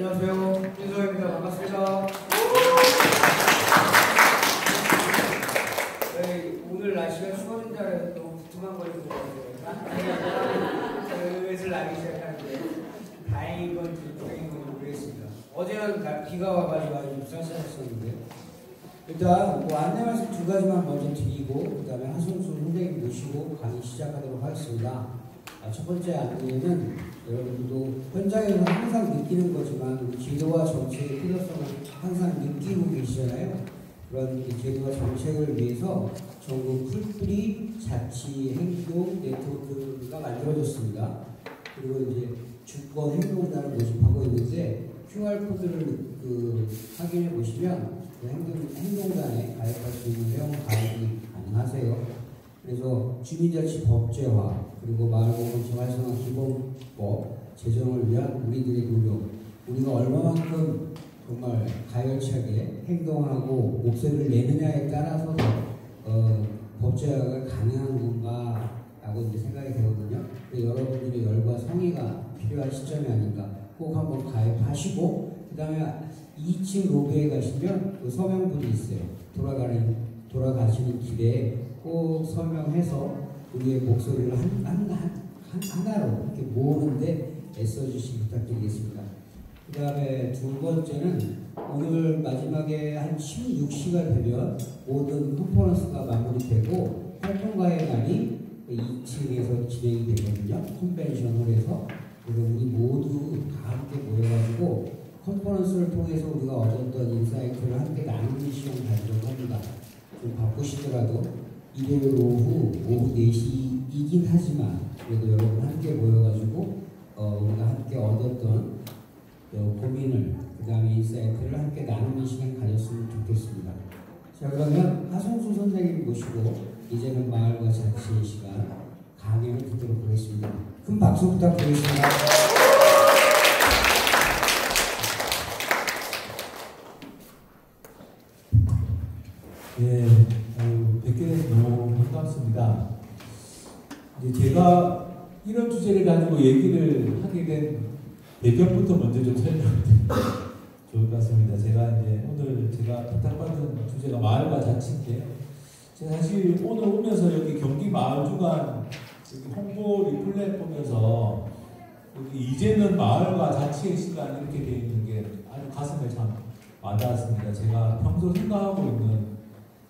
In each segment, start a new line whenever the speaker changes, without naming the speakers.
안녕하세요. 윤서입니다. 반갑습니다. 네, 오늘 날씨가 추워진 줄 알아서 너무 두툼한거리는 것 같아요. 슬슬 나기 시작하는데 다행인 건지 불행인 건지 모르겠습니다. 어제는 비가 와가지고 아주 쌀쌀했었는데 일단 안내 말씀 두 가지만 먼저 드리고 그 다음에 하승수 선생님 모시고 강의 시작하도록 하겠습니다. 첫 번째 안내는 여러분도 현장에서 항상 느끼는 거지만 우리 제도와 정책의 필요성을 항상 느끼고 계시잖아요. 그런 제도와 정책을 위해서 전국 풀뿌리 자치 행동 네트워크가 만들어졌습니다. 그리고 이제 주권 행동단을 모집하고 있는데 QR코드를 확인해 보시면 행동단에 가입할 수 있는 회원 가입이 가능하세요. 그래서 주민자치 법제화 그리고 마을공동체 활성화 기본법 제정을 위한 우리들의 노력, 우리가 얼마만큼 정말 가열차게 행동하고 목소리를 내느냐에 따라서 법제화가 가능한 건가라고 이제 생각이 되거든요. 여러분들의 열과 성의가 필요한 시점이 아닌가. 꼭 한번 가입하시고 그 다음에 2층 로비에 가시면 그 서명분이 있어요. 돌아가시는 길에 꼭 서명해서 우리의 목소리를 하나로 이렇게 모으는데 애써주시기 부탁드리겠습니다. 그 다음에 두 번째는 오늘 마지막에 한 16시가 되면 모든 컨퍼런스가 마무리되고 활동가의 날이 2층에서 진행이 되거든요. 컨벤션홀에서. 그래서 우리 모두 다 함께 모여가지고 컨퍼런스를 통해서 우리가 얻었던 인사이트를 함께 나누는 시간 가지려고 합니다. 좀 바쁘시더라도 일요일 오후 4시이긴 하지만 그래도 여러분 함께 모여가지고 우리가 함께 얻었던 고민을 그 다음에 인사이트를 함께 나누는 시간 가졌으면 좋겠습니다. 자, 그러면 하승수 선생님 모시고 이제는 마을과 자치의 시간 강연을 듣도록 하겠습니다. 큰 박수 부탁드리겠습니다.
네, 뵙게 돼서 너무 반갑습니다. 이제 제가 이런 주제를 가지고 얘기를 하게 된 배경부터 먼저 좀 설명드리면 좋을 것 같습니다. 제가 이제 오늘 제가 부탁받은 주제가 마을과 자치인데, 제가 사실 오늘 오면서 여기 경기 마을주간 여기 홍보 리플렛 보면서 여기 이제는 마을과 자치의 시간 이렇게 되어 있는 게 아주 가슴에 참 와닿았습니다. 제가 평소 생각하고 있는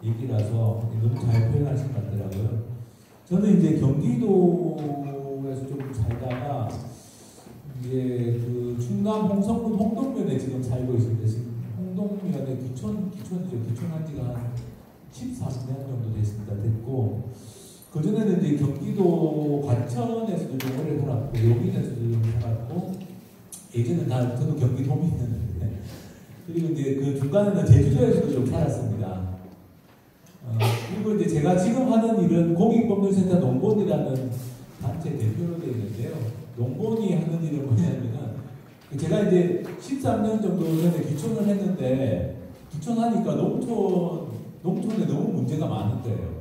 얘기라서 너무 잘 표현하신 것 같더라고요. 저는 이제 경기도에서 좀 살다가 이제 그 충남 홍성군 홍동면에 지금 살고 있습니다. 지금 홍동면에 기촌한 지가 한 13년 정도 됐고, 그전에는 이제 경기도 과천에서도 좀 오래 살았고, 용인에서도 좀 살았고, 예전에 저도 경기도민이었는데, 그리고 이제 그 중간에는 제주도에서도 좀 살았습니다. 그리고 이제 제가 지금 하는 일은 공익법률센터 농본이라는 단체 대표로 되어 있는데요. 농본이 하는 일은 뭐냐면은, 제가 이제 13년 정도 전에 귀촌을 했는데, 귀촌하니까 농촌에 너무 문제가 많은 거예요.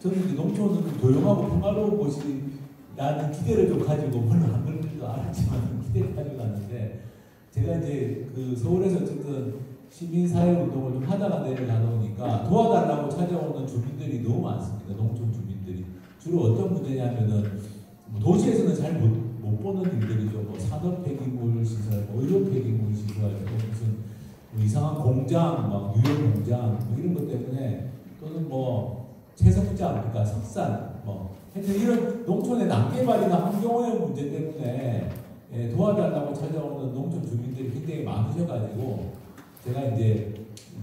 저는 이제 농촌은 좀 조용하고 평화로운 곳이라는 기대를 좀 가지고, 물론 안 그런 줄도 알았지만 기대를 가지고 갔는데, 제가 이제 그 서울에서 어쨌든 시민사회 운동을 좀 하다가 내려가놓으니까 도와달라고 찾아오는 주민들이 너무 많습니다. 농촌 주민들이. 주로 어떤 문제냐면은, 도시에서는 잘 못 보는 일들이죠. 뭐 산업 폐기물 시설, 의료 폐기물 시설, 무슨 뭐 이상한 공장, 막 유형 공장, 뭐 이런 것 때문에, 또는 뭐 채석장, 그러니까 석산, 뭐 하여튼 이런 농촌의 낭개발이나 환경오염 문제 때문에 도와달라고 찾아오는 농촌 주민들이 굉장히 많으셔가지고, 제가 이제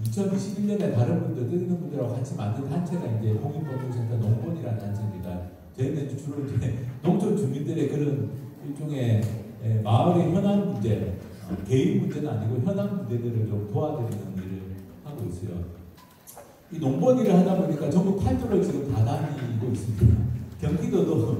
2021년에 다른 분들, 뜨는 분들하고 같이 만든 단체가 이제 공익법률센터 농본이라는 단체입니다. 저희는 주로 이제 농촌 주민들의 그런 일종의 마을의 현안 문제, 개인 문제는 아니고 현안 문제들을 좀 도와드리는 일을 하고 있어요. 이 농본 일을 하다 보니까 전국 8도를 지금 다 다니고 있습니다. 경기도도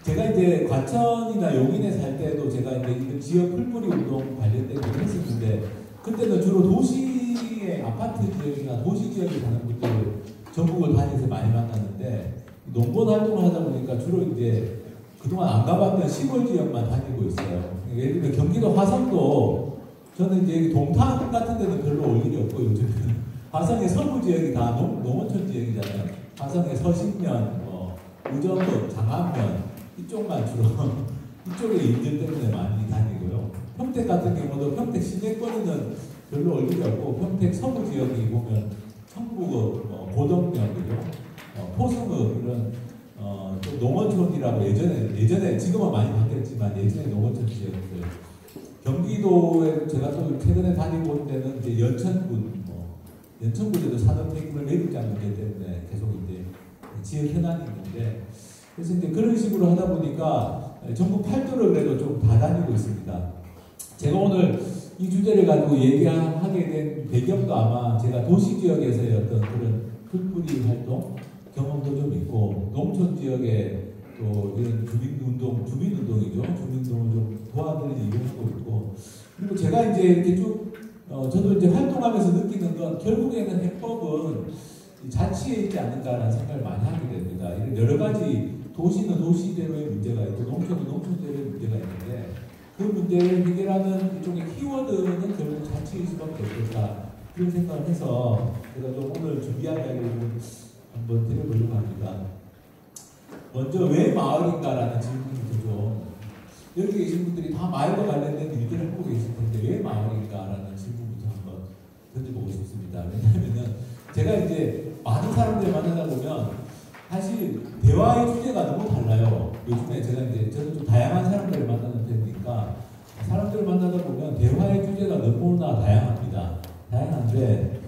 제가 이제 과천이나 용인에 살 때도 제가 이제 지역 풀뿌리 운동 관련된 일을 했었는데, 그때는 주로 도시의 아파트 지역이나 도시 지역에 사는 분들 전국을 다니면서 많이 만났는데, 농본 활동을 하다 보니까 주로 이제 그동안 안 가봤던 시골 지역만 다니고 있어요. 예를 들면 경기도 화성도 저는 이제 동탄 같은 데는 별로 올 일이 없고 요즘은 화성의 서부 지역이 다 농어촌 지역이잖아요. 화성의 서신면, 우정읍, 장안면 이쪽만 주로 이쪽에 일들 때문에 많이 다니고요. 평택 같은 경우도 평택 시내권에는 별로 올 일이 없고 평택 서부 지역이 보면 청북읍, 고덕면, 그죠? 포승읍 이런 또 농어촌이라고 예전에 지금은 많이 바뀌었지만 예전에 농어촌 지역들 경기도에 제가 또 최근에 다니고 온 데는 이제 연천군에도 산업폐기물 매립장 문제 때문에 계속 이제 지역 현안이 있는데 그래서 이제 그런 식으로 하다 보니까 전국 팔도를 그래도 좀 다 다니고 있습니다. 제가 오늘 이 주제를 가지고 얘기하게 된 배경도 아마 제가 도시 지역에서의 어떤 그런 풀뿌리 활동 경험도 좀 있고 농촌 지역에 또 이런 주민운동이죠. 주민운동을 좀 도와드리는 일을 하고 있고 그리고 제가 이제 이렇게 쭉 저도 이제 활동하면서 느끼는 건 결국에는 해법은 자치에 있지 않는가라는 생각을 많이 하게 됩니다. 이런 여러 가지 도시는 도시대로의 문제가 있고 농촌은 농촌대로의 문제가 있는데 그 문제를 해결하는 일종의 키워드는 결국 자치일 수밖에 없겠다 그런 생각을 해서 제가 좀 오늘 준비한 이야기를 한번 드려보려고 합니다. 먼저 왜 마을인가라는 질문부터 좀 여기 계신 분들이 다 마을과 관련된 일들을 하고 계실 텐데 왜 마을인가라는 질문부터 한번 던져보고 싶습니다. 왜냐하면 제가 이제 많은 사람들 만나다 보면 사실 대화의 주제가 너무 달라요. 요즘에 제가 이제 저는 좀 다양한 사람들을 만나는 편이니까 사람들을 만나다 보면 대화의 주제가 너무나 다양합니다. 다양한데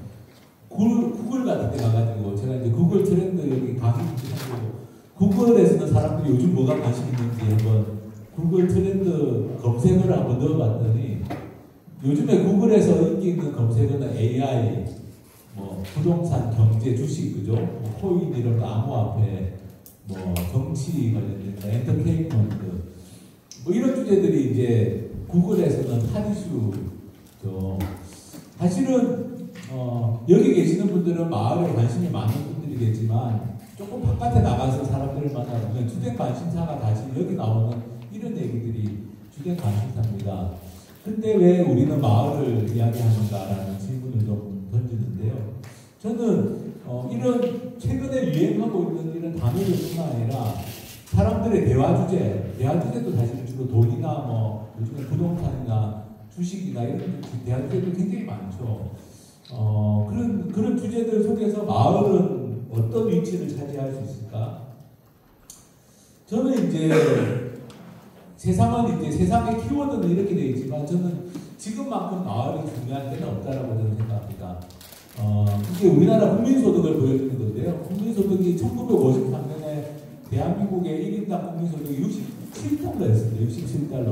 구글 같은 데 가가지고 제가 이제 구글 트렌드 여기 강의 하고 구글에서는 사람들이 요즘 뭐가 관심 있는지 한번 구글 트렌드 검색어를 한번 넣어봤더니 요즘에 구글에서 인기 있는 검색어는 AI, 부동산, 경제, 주식, 그죠? 코인 이런 거, 암호화폐, 정치 관련된 거, 엔터테인먼트, 이런 주제들이 이제 구글에서는 핫 이슈죠. 사실은 여기 계시는 분들은 마을에 관심이 많은 분들이겠지만 조금 바깥에 나가서 사람들을 만나보면 주된 관심사가 다시 여기 나오는 이런 얘기들이 주된 관심사입니다. 근데 왜 우리는 마을을 이야기하는가라는 질문을 좀 던지는데요. 저는 이런 최근에 유행하고 있는 이런 단어들뿐만 아니라 사람들의 대화 주제도 사실 주로 돈이나 요즘에 부동산이나 주식이나 이런 대화 주제도 굉장히 많죠. 그런 주제들 속에서 마을은 어떤 위치를 차지할 수 있을까? 저는 이제 세상의 키워드는 이렇게 되어 있지만 저는 지금만큼 마을이 중요한 때는 없다라고 저는 생각합니다. 이게 우리나라 국민소득을 보여주는 건데요. 국민소득이 1953년에 대한민국의 1인당 국민소득이 67달러였습니다. 67달러.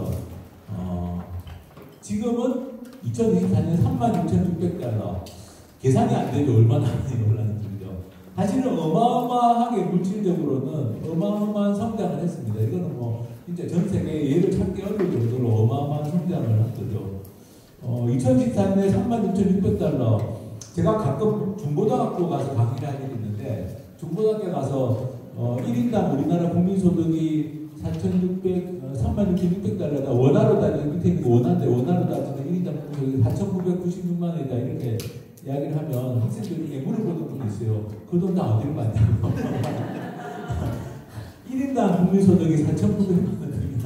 지금은 2024년 36,600달러. 계산이 안 되죠. 얼마나 많이 올랐는지요. 사실은 어마어마하게 물질적으로는 어마어마한 성장을 했습니다. 이거는 진짜 전 세계에 예를 찾기 어려울 정도로 어마어마한 성장을 한 거죠. 2014년에 36,600달러. 제가 가끔 중고등학교 가서 강의를 할 일이 있는데, 중고등학교 가서 1인당 우리나라 국민소득이 36,600달러다. 원화로 따지면 밑에 있는 원화인데, 원화로 따지면 1인당 국민소득이 4,996만 원이다. 이렇게 이야기를 하면 학생들 중에 물어보는 분이 있어요. 그 돈 다 어디로 갔냐고. 1인당 국민소득이 4,900만 원이면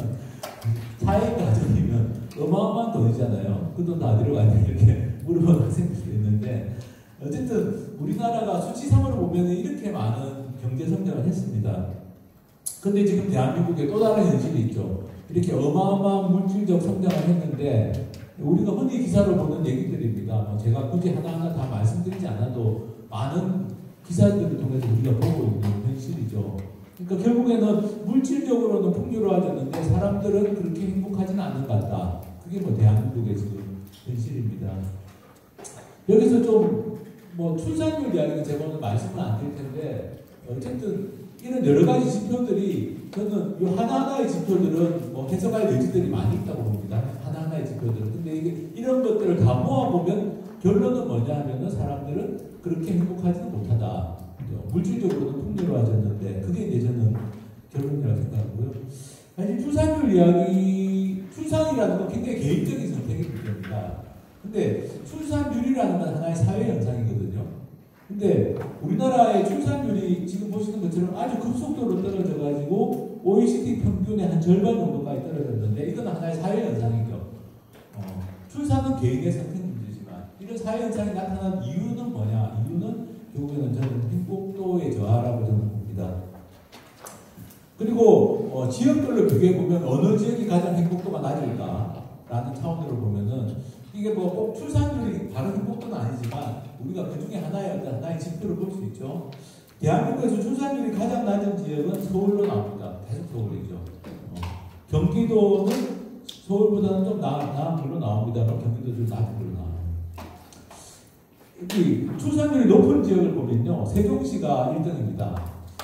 4인 가정이면 어마어마한 돈이잖아요. 그 돈 다 어디로 갔냐 이렇게 물어보는 학생들도 있는데 어쨌든 우리나라가 수치상으로 보면 이렇게 많은 경제 성장을 했습니다. 근데 지금 대한민국에 또 다른 현실이 있죠. 이렇게 어마어마한 물질적 성장을 했는데 우리가 흔히 기사로 보는 얘기들입니다. 제가 굳이 하나하나 다 말씀드리지 않아도 많은 기사들을 통해서 우리가 보고 있는 현실이죠. 그러니까 결국에는 물질적으로는 풍요로워졌는데 사람들은 그렇게 행복하지는 않는 것 같다. 그게 대한민국의 지금 현실입니다. 여기서 좀 출산율 이야기는 제가 오늘 말씀을 안 드릴 텐데 어쨌든 이런 여러 가지 지표들이 저는 이 하나하나의 지표들은 해석할 여지들이 많이 있다고 봅니다. 하나하나의 지표들은. 근데 이런 것들을 다 모아보면 결론은 뭐냐 하면은 사람들은 그렇게 행복하지는 못하다. 물질적으로는 풍요로워졌는데 그게 이제 저는 결론이라고 생각하고요. 사실 출산율 이야기, 출산이라는 건 굉장히 개인적인 선택이 됩니다. 근데 출산율이라는 건 하나의 사회 현상이거든요. 근데 우리나라의 출산율이 지금 보시는 것처럼 아주 급속도로 떨어져가지고 OECD 평균의 한 절반 정도까지 떨어졌는데 이건 하나의 사회 현상이죠. 출산은 개인의 선택 문제지만 이런 사회 현상이 나타난 이유는 뭐냐? 이유는 결국에는 저는 행복도의 저하라고 저는 봅니다. 그리고 지역별로 비교해보면 어느 지역이 가장 행복도가 낮을까라는 차원으로 보면은 이게 뭐 꼭 출산율이 다른 행복도는 아니지만 우리가 그 중에 하나의 지표를 볼 수 있죠. 대한민국에서 출산율이 가장 낮은 지역은 서울로 나옵니다. 계속 서울이죠. 경기도는 서울보다는 좀 나은 걸로 나옵니다만 경기도 좀 낮은 걸로 나와요. 이 출산율이 높은 지역을 보면요. 세종시가 1등입니다.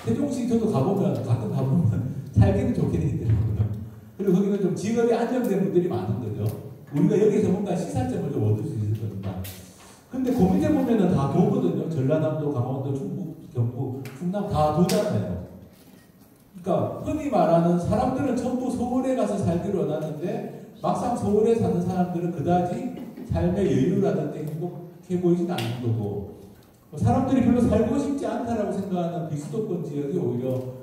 세종시 저도 가끔 가보면 살기는 좋긴 있더라고요. 그리고 거기는 좀 직업이 안정된 분들이 많은 거죠. 우리가 여기서 뭔가 시사점을 좀 얻을 수 있을 겁니다. 근데 고민해 보면은 다 도거든요. 전라남도, 강원도, 충북, 경북, 충남 다 도잖아요. 그러니까 흔히 말하는 사람들은 전부 서울에 가서 살기를 원하는데 막상 서울에 사는 사람들은 그다지 삶의 여유라든지 행복해 보이진 않는 거고 사람들이 별로 살고 싶지 않다라고 생각하는 비수도권 지역이 오히려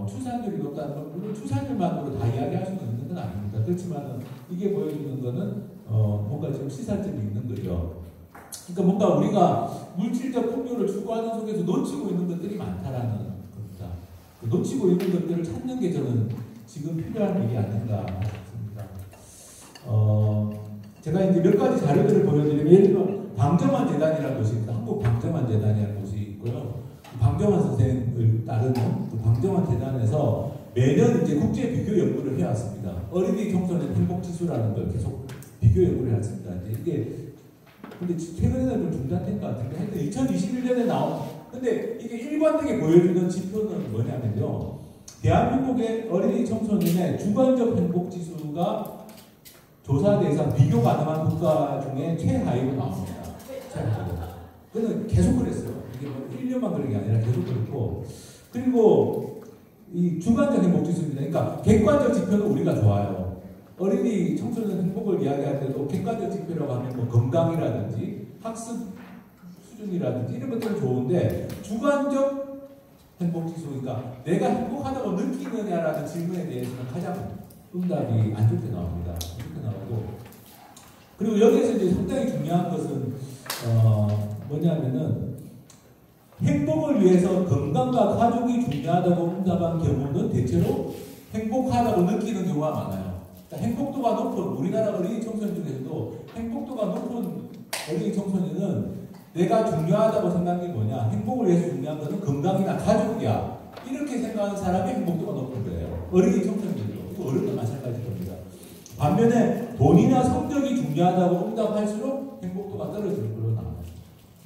출산율이 높다는 건 물론 출산율만으로 다 이야기할 수는 있는 건 아닙니다. 그렇지만 이게 보여주는 거는 뭔가 좀 시사점이 있는 거죠. 그러니까 뭔가 우리가 물질적 풍요를 추구하는 속에서 놓치고 있는 것들이 많다라는 겁니다. 놓치고 있는 것들을 찾는 게 저는 지금 필요한 일이 아닌가 싶습니다. 제가 이제 몇 가지 자료들을 보여드리면 예를 들어 방정환 재단이라는 곳이 있습니다. 한국 방정환 재단이라는 곳이 있고요. 방정환 선생을 따르는 그 방정환 재단에서 매년 이제 국제 비교 연구를 해왔습니다. 어린이 청소년 행복 지수라는 걸 계속 비교 연구를 해왔습니다. 이제 이게 근데 최근에는 좀 중단된 것 같은데 하여튼 2021년에 나온 근데 이게 일관되게 보여주는 지표는 뭐냐면요. 대한민국의 어린이 청소년의 주관적 행복 지수가 조사 대상 비교 가능한 국가 중에 최하위로 나옵니다. 최하위로. 그는 계속 그랬어요. 이게 뭐 1년만 그런 게 아니라 계속 그렇고 그리고 이 주관적 행복 지수입니다. 그러니까 객관적 지표는 우리가 좋아요. 어린이 청소년 행복을 이야기할 때도 객관적 지표라고 하면 뭐 건강이라든지 학습 수준이라든지 이런 것들은 좋은데 주관적 행복 지수, 그러니까 내가 행복하다고 느끼느냐라는 질문에 대해서는 가장 응답이 안 좋게 나옵니다. 이렇게 나오고 그리고 여기에서 이제 상당히 중요한 것은 뭐냐면은 행복을 위해서 건강과 가족이 중요하다고 응답한 경우는 대체로 행복하다고 느끼는 경우가 많아요. 그러니까 행복도가 높은 우리나라 어린이 청소년 중에서도 행복도가 높은 어린이 청소년은 내가 중요하다고 생각한 게 뭐냐, 행복을 위해서 중요한 것은 건강이나 가족이야, 이렇게 생각하는 사람이 행복도가 높은 거예요. 어린이 청소년들도. 이거 어른도 마찬가지일 겁니다. 반면에 돈이나 성적이 중요하다고 응답할수록 행복도가 떨어지는 걸로 나와요.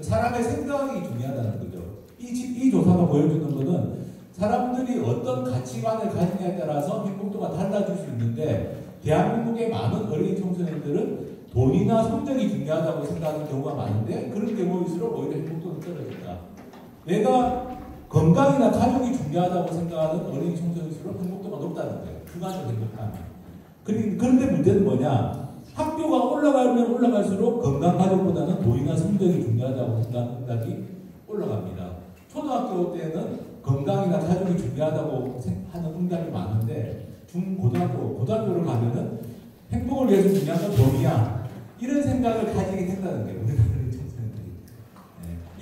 사람의 생각이 중요하다는 거죠. 이 조사가 보여주는 것은 사람들이 어떤 가치관을 가지냐에 따라서 행복도가 달라질 수 있는데 대한민국의 많은 어린이 청소년들은 돈이나 성적이 중요하다고 생각하는 경우가 많은데 그런 경우일수록 오히려 행복도는 떨어진다. 내가 건강이나 가족이 중요하다고 생각하는 어린이 청소년일수록 행복도가 높다는 거예요. 주관적 행복감이. 그런데 문제는 뭐냐? 학교가 올라가면 올라갈수록 건강 가족보다는 돈이나 성적이 중요하다고 생각하는 응답이 올라갑니다. 초등학교 때는 건강이나 가족이 중요하다고 하는 응답이 많은데 고등학교를 가면은 행복을 위해서 중요한 건 돈이야, 이런 생각을 가지게 된다는 거예요. 우리나라 청소년들이.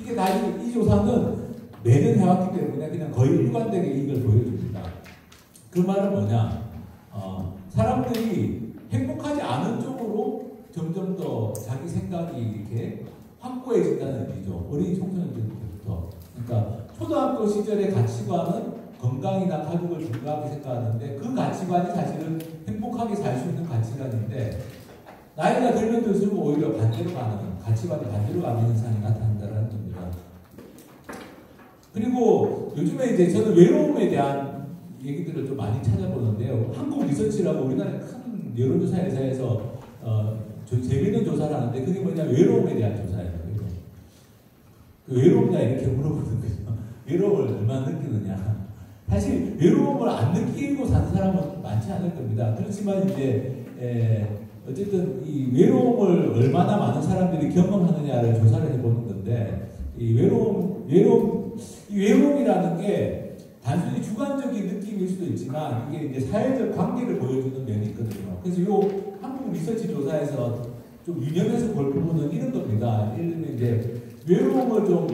이게 다 이 조사는 매년 해왔기 때문에 그냥 거의 일관되게 이걸 보여줍니다. 그 말은 뭐냐? 사람들이 행복하지 않은 쪽으로 점점 더 자기 생각이 이렇게 확고해진다는 얘기죠. 어린이 청소년들부터. 그러니까 초등학교 시절의 가치관은 건강이나 가족을 중요하게 생각하는데 그 가치관이 사실은 행복하게 살 수 있는 가치관인데 나이가 들면 들수록 오히려 반대로 가는, 가치관이 반대로 가는 현상이 나타난다는 겁니다. 그리고 요즘에 이제 저는 외로움에 대한 얘기들을 좀 많이 찾아보는데요. 한국 리서치라고 우리나라 큰 여론조사 회사에서 재미있는 조사를 하는데 그게 뭐냐, 외로움에 대한 조사예요. 그 외롭냐 이렇게 물어보는 거죠. 외로움을 얼마나 느끼느냐. 사실 외로움을 안 느끼고 사는 사람은 많지 않을 겁니다. 그렇지만 이제 어쨌든 이 외로움을 얼마나 많은 사람들이 경험하느냐를 조사를 해보는 건데, 이 외로움이라는 게 단순히 주관적인 느낌일 수도 있지만 이게 이제 사회적 관계를 보여주는 면이 있거든요. 그래서 이 한국 리서치 조사에서 좀 유념해서 볼 부분은 이런 겁니다. 예를 들면 이제 외로움을 좀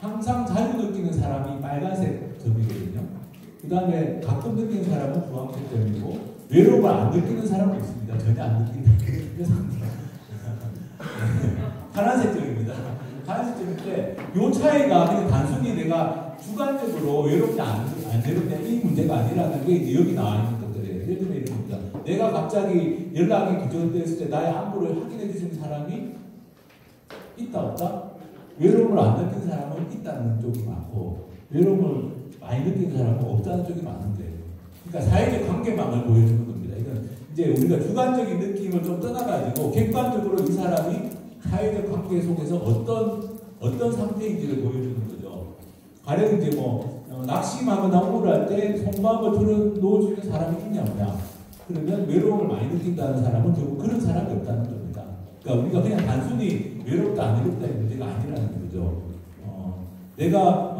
항상 자주 느끼는 사람이 빨간색 점이거든요. 그 다음에 가끔 느끼는 사람은 주황색 점이고, 외로움을 안 느끼는 사람은 있습니다. 전혀 안 느낀다. 파란색 점입니다. 파란색 점인데, 이 차이가 그냥 단순히 내가 주관적으로 외롭지 안 외롭냐 이 문제가 아니라는 게 이제 여기 나와 있는 것들이에요. 예를 들면 이런 겁니다. 내가 갑자기 연락이 기절됐을 때 나의 안부를 확인해 주시는 사람이 있다 없다? 외로움을 안 느끼는 사람은 있다는 쪽이 많고, 외로움을 많이 느끼는 사람은 없다는 쪽이 많은데, 그러니까 사회적 관계망을 보여주는 겁니다. 이건 이제 우리가 주관적인 느낌을 좀 떠나가지고 객관적으로 이 사람이 사회적 관계 속에서 어떤 상태인지를 보여주는 거죠. 가령 이제 낙심하거나 우울할 때 속마음을 털어놓아주는 사람이 있냐 없냐. 그러면 외로움을 많이 느낀다는 사람은 결국 그런 사람이 없다는 겁니다. 그러니까 우리가 그냥 단순히 외롭다 안 외롭다의 문제가 아니라는 거죠. 내가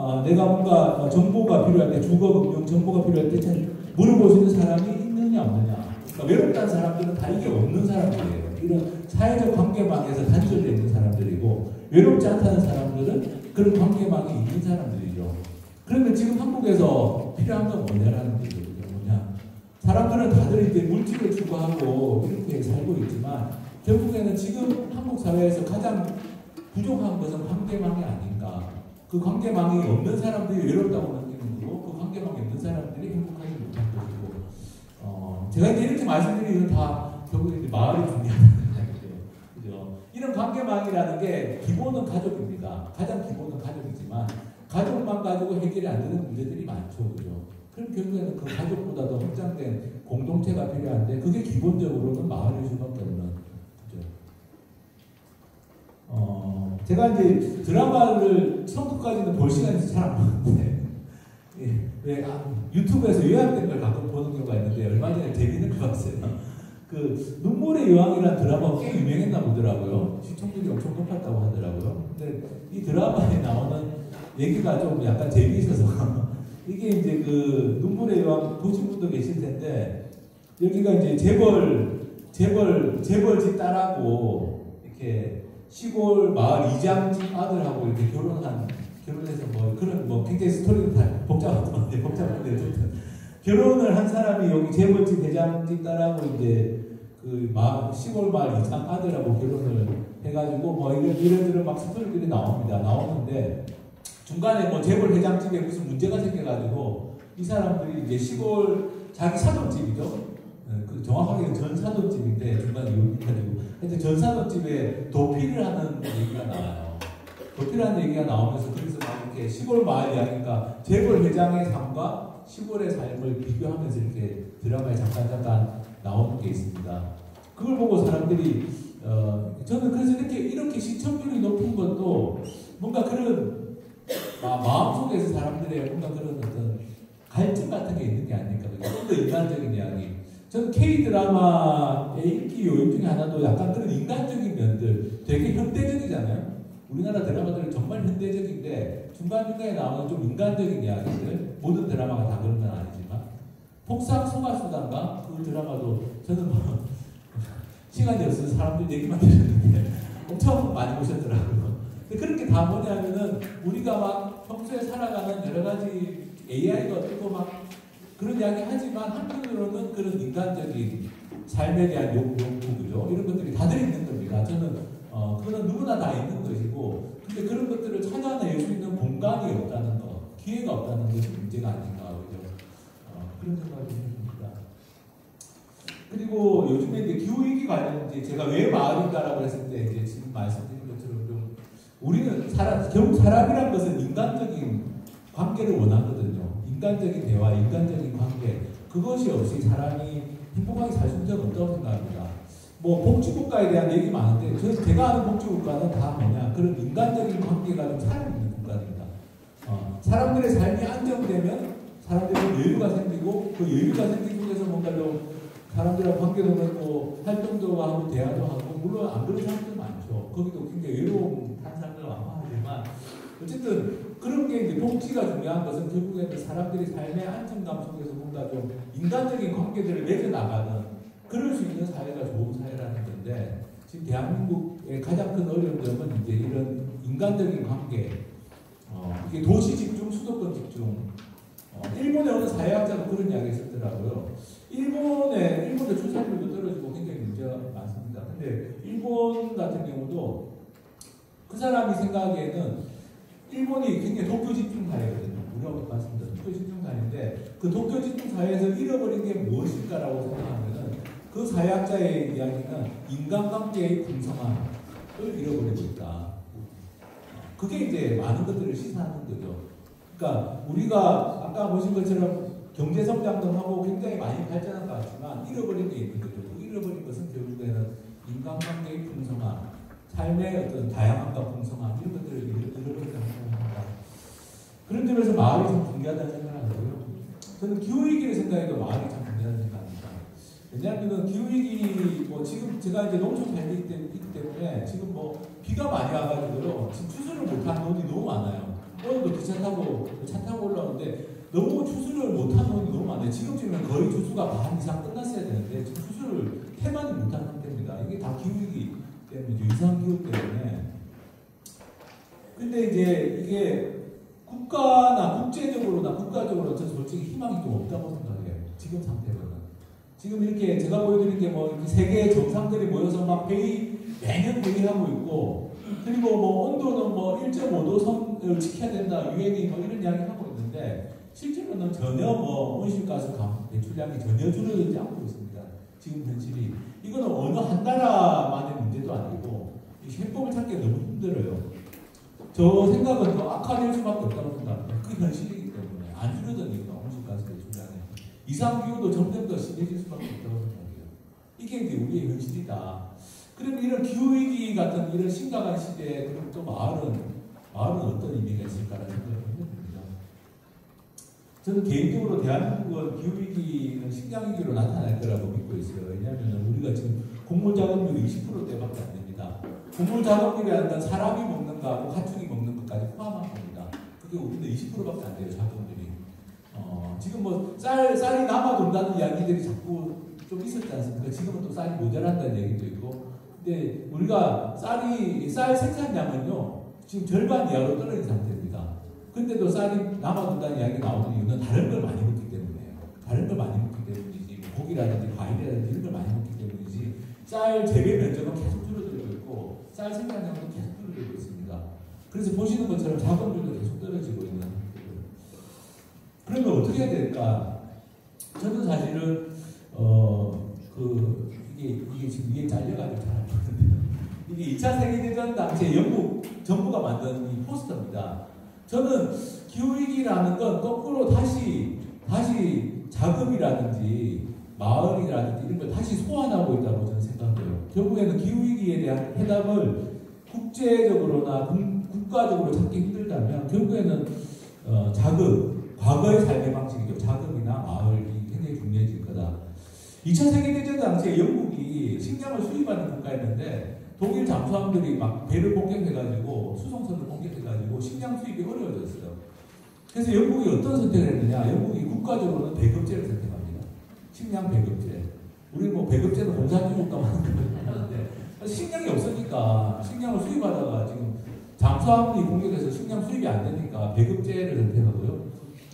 뭔가 정보가 필요할 때, 주거 금융 정보가 필요할 때 잘 물어볼 수 있는 사람이 있느냐 없느냐. 그러니까 외롭다는 사람들은 다 이게 없는 사람들이에요. 이런 사회적 관계망에서 단절되어 있는 사람들이고, 외롭지 않다는 사람들은 그런 관계망이 있는 사람들이죠. 그러면 지금 한국에서 필요한 건 뭐냐라는 거죠. 뭐냐. 사람들은 다들 이제 물질을 추구하고 이렇게 살고 있지만, 결국에는 지금 한국 사회에서 가장 부족한 것은 관계망이 아닌가. 그 관계망이 없는 사람들이 외롭다고 느끼는 거고, 그 관계망이 없는 사람들이 행복하지 못한 것이고, 제가 이제 이렇게 말씀드리는 건 다 결국에 이제 마을이 중요하다는 이야기죠. 그죠? 이런 관계망이라는 게 기본은 가족입니다. 가장 기본은 가족이지만, 가족만 가지고 해결이 안 되는 문제들이 많죠. 그죠? 그럼 결국에는 그 가족보다 더 확장된 공동체가 필요한데, 그게 기본적으로는 마을일 수밖에 없는. 그죠? 제가 이제 드라마를 처음부터까지는 볼 시간이 잘 안 나는데, 유튜브에서 요약된 걸 가끔 보는 경우가 있는데, 얼마 전에 재밌는 거 봤어요. 그 눈물의 여왕이라는 드라마가 꽤 유명했나 보더라고요. 시청률이 엄청 높았다고 하더라고요. 근데 이 드라마에 나오는 얘기가 좀 약간 재미있어서 이게 이제 그 눈물의 여왕 보신 분도 계실 텐데, 여기가 이제 재벌집 딸하고 이렇게 시골 마을 이장집 아들하고 이렇게 결혼해서 그런 굉장히 스토리가 다 복잡한데 어쨌든 결혼을 한 사람이 여기 재벌집 회장집 딸하고 이제 그 시골 마을 이장 아들하고 결혼을 해가지고 이런저런 막 스토리들이 나오는데, 중간에 재벌 회장집에 무슨 문제가 생겨가지고 이 사람들이 이제 시골 자기 사돈집이죠. 그 정확하게는 전사돈집인데 중간에 이혼해가지고 하여튼 전사돈집에 도피를 하는 얘기가 나와요. 도피를 하는 얘기가 나오면서 그래서 막 이렇게 시골 마을 이야기니까 재벌 회장의 삶과 시골의 삶을 비교하면서 이렇게 드라마에 잠깐 나오는 게 있습니다. 그걸 보고 사람들이 저는 그래서 이렇게 시청률이 높은 것도 뭔가 그런 마음속에서 사람들의 뭔가 그런 어떤 갈증 같은 게 있는 게 아닐까. 좀 더 인간적인 이야기. 저는 K-드라마의 인기 요인 중에 하나도 약간 그런 인간적인 면들, 되게 현대적이잖아요. 우리나라 드라마들은 정말 현대적인데 중간중간에 나오는 좀 인간적인 이야기들, 모든 드라마가 다 그런 건 아니지만, 폭삭 소가수단가 그 드라마도 저는 시간이 없어서 사람들 얘기만 들었는데 엄청 많이 보셨더라고요. 근데 그렇게 다 뭐냐면은 우리가 막 평소에 살아가는 여러 가지 AI가 어떻고 막 그런 이야기 하지만 한편으로는 그런 인간적인 삶에 대한 욕구, 그죠? 이런 것들이 다들 있는 겁니다. 저는 그거는 누구나 다 있는 것이고, 근데 그런 것들을 찾아낼 수 있는 공간이 없다는 것, 기회가 없다는 것이 문제가 아닌가, 그죠? 그런 생각이 듭니다. 그리고 요즘에 이제 기후위기 관련, 제가 왜 마을인가라고 했을 때, 이제 지금 말씀드린 것처럼 좀, 우리는 결국 사람이란 것은 인간적인 관계를 원하거든요. 인간적인 대화, 인간적인 관계. 그것이 없이 사람이 행복하게 살 수 있는 적은 없다고 생각합니다. 복지국가에 대한 얘기 많은데, 제가 아는 복지국가는 다 뭐냐, 그런 인간적인 관계가 좀 살아있는 국가입니다. 사람들의 삶이 안정되면 사람들은 여유가 생기고, 그 여유가 생긴 속에서 뭔가 좀 사람들하고 관계도 맺고 활동도 하고 대화도 하고 물론 안 그런 사람들 많죠. 거기도 굉장히 외로움 한 사람들 많지만 어쨌든 그런 게 이제 복지가 중요한 것은 결국에는 사람들이 삶의 안정감 속에서 뭔가 좀 인간적인 관계들을 맺어 나가는 그럴 수 있는 사회가 좋은 사회라는 건데 지금 대한민국의 가장 큰 어려운 점은 이제 이런 인간적인 관계 이게 도시 집중, 수도권 집중 일본에 어느 사회학자도 그런 이야기 했었더라고요. 일본의 출산율도 떨어지고 굉장히 문제가 많습니다. 근데 일본 같은 경우도 그 사람이 생각하기에는 일본이 굉장히 도쿄 집중 사회거든요. 우리하고 맞습니다. 도쿄 집중 사회인데 그 도쿄 집중 사회에서 잃어버린 게 무엇일까라고 생각하면은 그 사회학자의 이야기는 인간관계의 풍성함을 잃어버리고 있다. 그게 이제 많은 것들을 시사하는 거죠. 그러니까 우리가 아까 보신 것처럼 경제 성장도 하고 굉장히 많이 발전한 것 같지만 잃어버린 게 있는 거죠. 그 잃어버린 것은 결국에는 인간관계의 풍성함, 삶의 어떤 다양함과 풍성함 이런 것들을 잃어버린다고 생각합니다. 그런 점에서 마을이 좀 중요하다는 생각을 하고요. 저는 기후위기를 생각해도 마을이 참 중요하다는 생각합니다. 왜냐하면 기후위기 지금 제가 이제 농촌 살고 있기 때문에 지금 비가 많이 와가지고요. 지금 추수를 못한 논이 너무 많아요. 오늘도 기차 타고 올라오는데 너무 추수를 못한 논이 너무 많아요. 지금쯤이면 거의 추수가 반 이상 끝났어야 되는데 지금 추수를 태만이 못한 상태입니다. 이게 다 기후위기 때문이죠. 이상기후 때문에. 근데 이제 이게 국가적으로 저는 솔직히 희망이 좀 없다고 생각해요. 지금 상태로는. 지금 이렇게 제가 보여드린 게 이렇게 세계 정상들이 모여서 막 매년 회의하고 있고, 그리고 온도는 1.5도 선을 지켜야 된다, 유엔이 이런 이야기 하고 있는데, 실제로는 전혀 온실가스 배출량이 전혀 줄어들지 않고 있습니다. 지금 현실이. 이거는 어느 한 나라만의 문제도 아니고, 이 해법을 찾기가 너무 힘들어요. 저 생각은 더 악화될 수밖에 없다고 생각합니다. 그 현실이기 때문에. 안 줄어드니까, 온실가스 배출량이. 이상기후도 점점 더 심해질 수밖에 없다고 생각해요. 이게 이제 우리의 현실이다. 그럼 이런 기후위기 같은 이런 심각한 시대에 그럼 또 마을은 어떤 의미가 있을까라는 생각을 해봅니다. 저는 개인적으로 대한민국은 기후위기는 식량위기로 나타날 거라고 믿고 있어요. 왜냐하면 우리가 지금 곡물 작업률이 20%대밖에 안 됩니다. 곡물 작업률이라는 건 사람이 먹는 거하고 가축이 먹는 것까지 포함한 겁니다. 그게 우리는 20%밖에 안 돼요, 작업률이. 지금 쌀이 남아돈다는 이야기들이 자꾸 좀 있었지 않습니까? 지금은 또 쌀이 모자란다는 얘기도 있고. 근데 우리가 쌀 생산량은요, 지금 절반 이하로 떨어진 상태입니다. 근데도 쌀이 남아돈다는 이야기 나오는 이유는 다른 걸 많이 먹기 때문이에요. 다른 걸 많이 먹기 때문이지, 고기라든지 과일이라든지 이런 걸 많이 먹기 때문이지, 쌀 재배 면적은 계속 줄어들고 있고, 쌀 생산량도 계속 줄어들고 있습니다. 그래서 보시는 것처럼 작업률도 계속 떨어지고 있는 상태예요. 그러면 어떻게 해야 될까? 저는 사실은, 이게 지금 위에 잘려가지고 잘 안 보이는데요. 이게 2차 세계대전 당시에 영국 정부가 만든 이 포스터입니다. 저는 기후위기라는 건 거꾸로 다시 자금이라든지 마을이라든지 이런 걸 다시 소환하고 있다고 저는 생각해요. 결국에는 기후위기에 대한 해답을 국제적으로나 국가적으로 찾기 힘들다면 결국에는 과거의 삶의 방식이죠. 자금이나 마을이 굉장히 중요해질 거다. 2차 세계대전 당시에 영국이 식량을 수입하는 국가였는데 독일 잠수함들이 막 배를 폭격해가지고 수송선을 폭격해가지고 식량 수입이 어려워졌어요. 그래서 영국이 어떤 선택을 했느냐? 영국이 국가적으로는 배급제를 선택합니다. 식량 배급제. 우리 배급제는 공산주의국가 하는데 식량이 없으니까 식량을 수입하다가 지금 잠수함이 공격해서 식량 수입이 안 되니까 배급제를 선택하고요.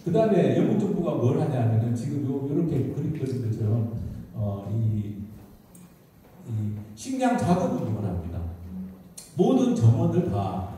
그 다음에 영국 정부가 뭘 하냐면은 지금 이렇게 그림 그린 것처럼 이 식량 자금 운동을 합니다. 모든 정원을 다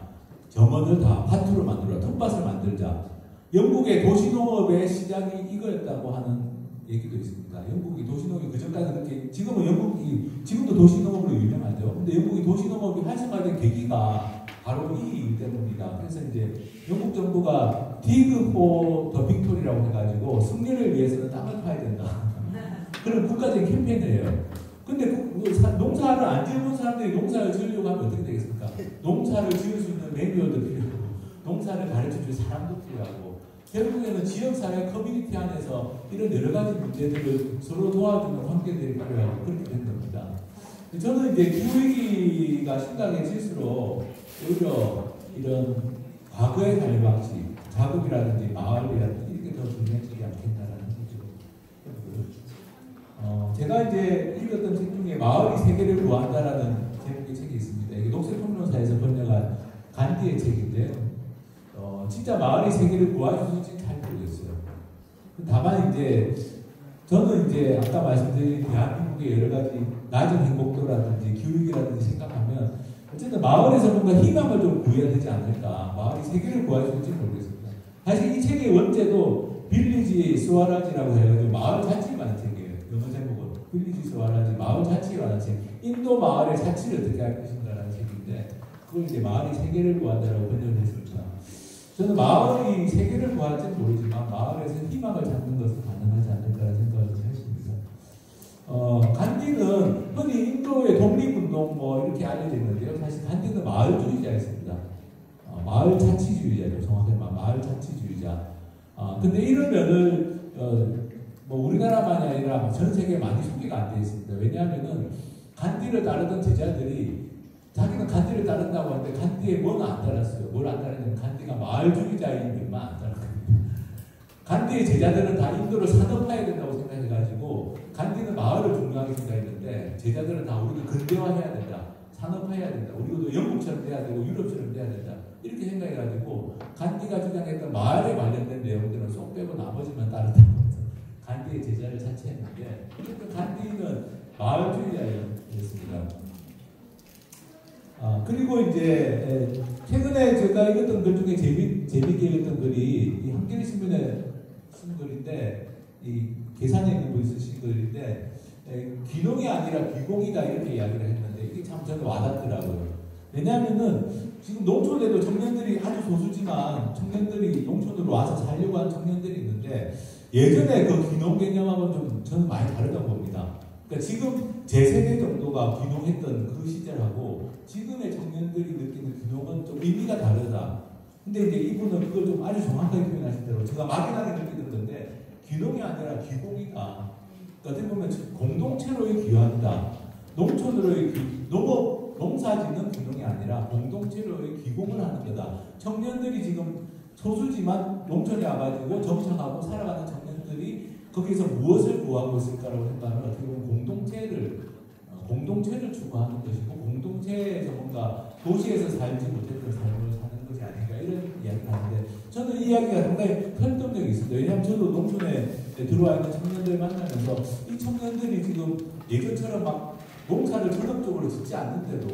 밭으로 만들어 텃밭을 만들자. 영국의 도시농업의 시작이 이거였다고 하는 얘기도 있습니다. 영국이 도시농업이 그전까지 그렇게 지금도 도시농업으로 유명하죠. 근데 영국이 도시농업이 활성화된 계기가 바로 이 이유 때문입니다. 그래서 이제 영국 정부가 디그 포 더 빅토리라고 해가지고 승리를 위해서는 땅을 파야 된다. 그런 국가적인 캠페인이에요. 근데 농사를 안 지어본 사람들이 농사를 지으려고 하면 어떻게 되겠습니까? 농사를 지을 수 있는 매뉴얼도 필요하고 농사를 가르쳐줄 사람도 필요하고 결국에는 지역사회 커뮤니티 안에서 이런 여러 가지 문제들을 서로 도와주는 관계들이 필요하고 그렇게 된 겁니다. 저는 이제 기후위기가 심각해질수록 오히려 이런 과거의 삶의 방식, 자국이라든지 마을이라든지 이렇게 더 중요하지 않겠다라는 거죠. 제가 이제 읽었던 책 중에 마을이 세계를 구한다라는 제목의 책이 있습니다. 이게 녹색통로사에서 번역한 간디의 책인데요. 진짜 마을이 세계를 구할 수 있을지 잘 모르겠어요. 다만 이제 저는 이제 아까 말씀드린 대한민국의 여러 가지 낮은 행복도라든지 기후위기라든지 생각하면 어쨌든 마을에서 뭔가 희망을 좀 구해야 되지 않을까. 마을이 세계를 구할 수 있을지 모르겠습니다. 사실 이 책의 원제도 빌리지 스와라지라고 해가지고 마을 자치에 관한 책이에요. 영어 제목은 빌리지 스와라지 마을 자치에 관한 책. 인도 마을의 자치를 어떻게 할 것인가라는 책인데 그걸 이제 마을이 세계를 구한다라고 번역을 했습니다. 저는 마을이 세계를 구할지는 모르지만 마을에서 희망을 찾는 것은 가능하지 않을까라는 생각을 했습니다. 간디는 흔히 인도의 독립운동 뭐 이렇게 알려져 있는데요. 사실 간디는 마을주의자였습니다. 마을 자치주의자죠. 정확히 말하면 마을 자치주의자. 근데 이런 면을 뭐 우리나라만이 아니라 전 세계에 많이 소개가 안 되어 있습니다. 왜냐하면은 간디를 따르던 제자들이 자기는 간디를 따른다고 하는데 간디에 뭐는 안 따랐어요. 뭘 안 따르냐면 간디가 마을주의자인 것만 안 따랐거든요. 간디의 제자들은 다 인도를 산업화해야 된다고 생각해가지고 간디는 마을을 중요하게 생각했는데 제자들은 다 우리도 근대화해야 된다. 산업화해야 된다. 우리도 영국처럼 돼야 되고 유럽처럼 돼야 된다. 이렇게 생각해가지고 간디가 주장했던 마을에 관련된 내용들은 쏙 빼고 나머지만 따르다고 해서 간디의 제자를 자처했는데 어쨌든 간디는 마을주의자였습니다. 그리고 이제 최근에 제가 읽었던 글 중에 재밌게 읽었던 글이 이 한겨레 신문에 쓴 글인데 이 계산에 있는 분이 쓰신 글인데 귀농이 아니라 귀공이다 이렇게 이야기를 했는데 이게 참 저는 와닿더라고요. 왜냐하면은 지금 농촌에도 청년들이 아주 소수지만 청년들이 농촌으로 와서 살려고 하는 청년들이 있는데 예전에 그 귀농 개념하고는 좀 저는 많이 다르다고 봅니다. 그러니까 지금 제 세대 정도가 귀농했던 그 시절하고 지금의 청년들이 느끼는 귀농은 좀 의미가 다르다. 근데 이제 이분은 그걸 좀 아주 정확하게 표현하신 대로 제가 막연하게 느끼는 건데 귀농이 아니라 귀공이다. 그러니까 어떻게 보면 공동체로의 귀환이다. 농촌으로의 농사짓는 귀농이 아니라 공동체로의 귀공을 하는 거다. 청년들이 지금 소수지만 농촌에 와가지고 정착하고 살아가는 청년들이 거기서 무엇을 구하고 있을까라고 생각하면 어떻게 보면 공동체를 추구하는 것이고 공동체에서 뭔가 도시에서 살지 못했던 삶을 사는 것이 아닌가 이런 이야기를 하는데 저는 이 이야기가 상당히 설득력이 있습니다. 왜냐하면 저도 농촌에 들어와 있는 청년들 만나면서 이 청년들이 지금 예전처럼 막 농사를 전업적으로 짓지 않는데도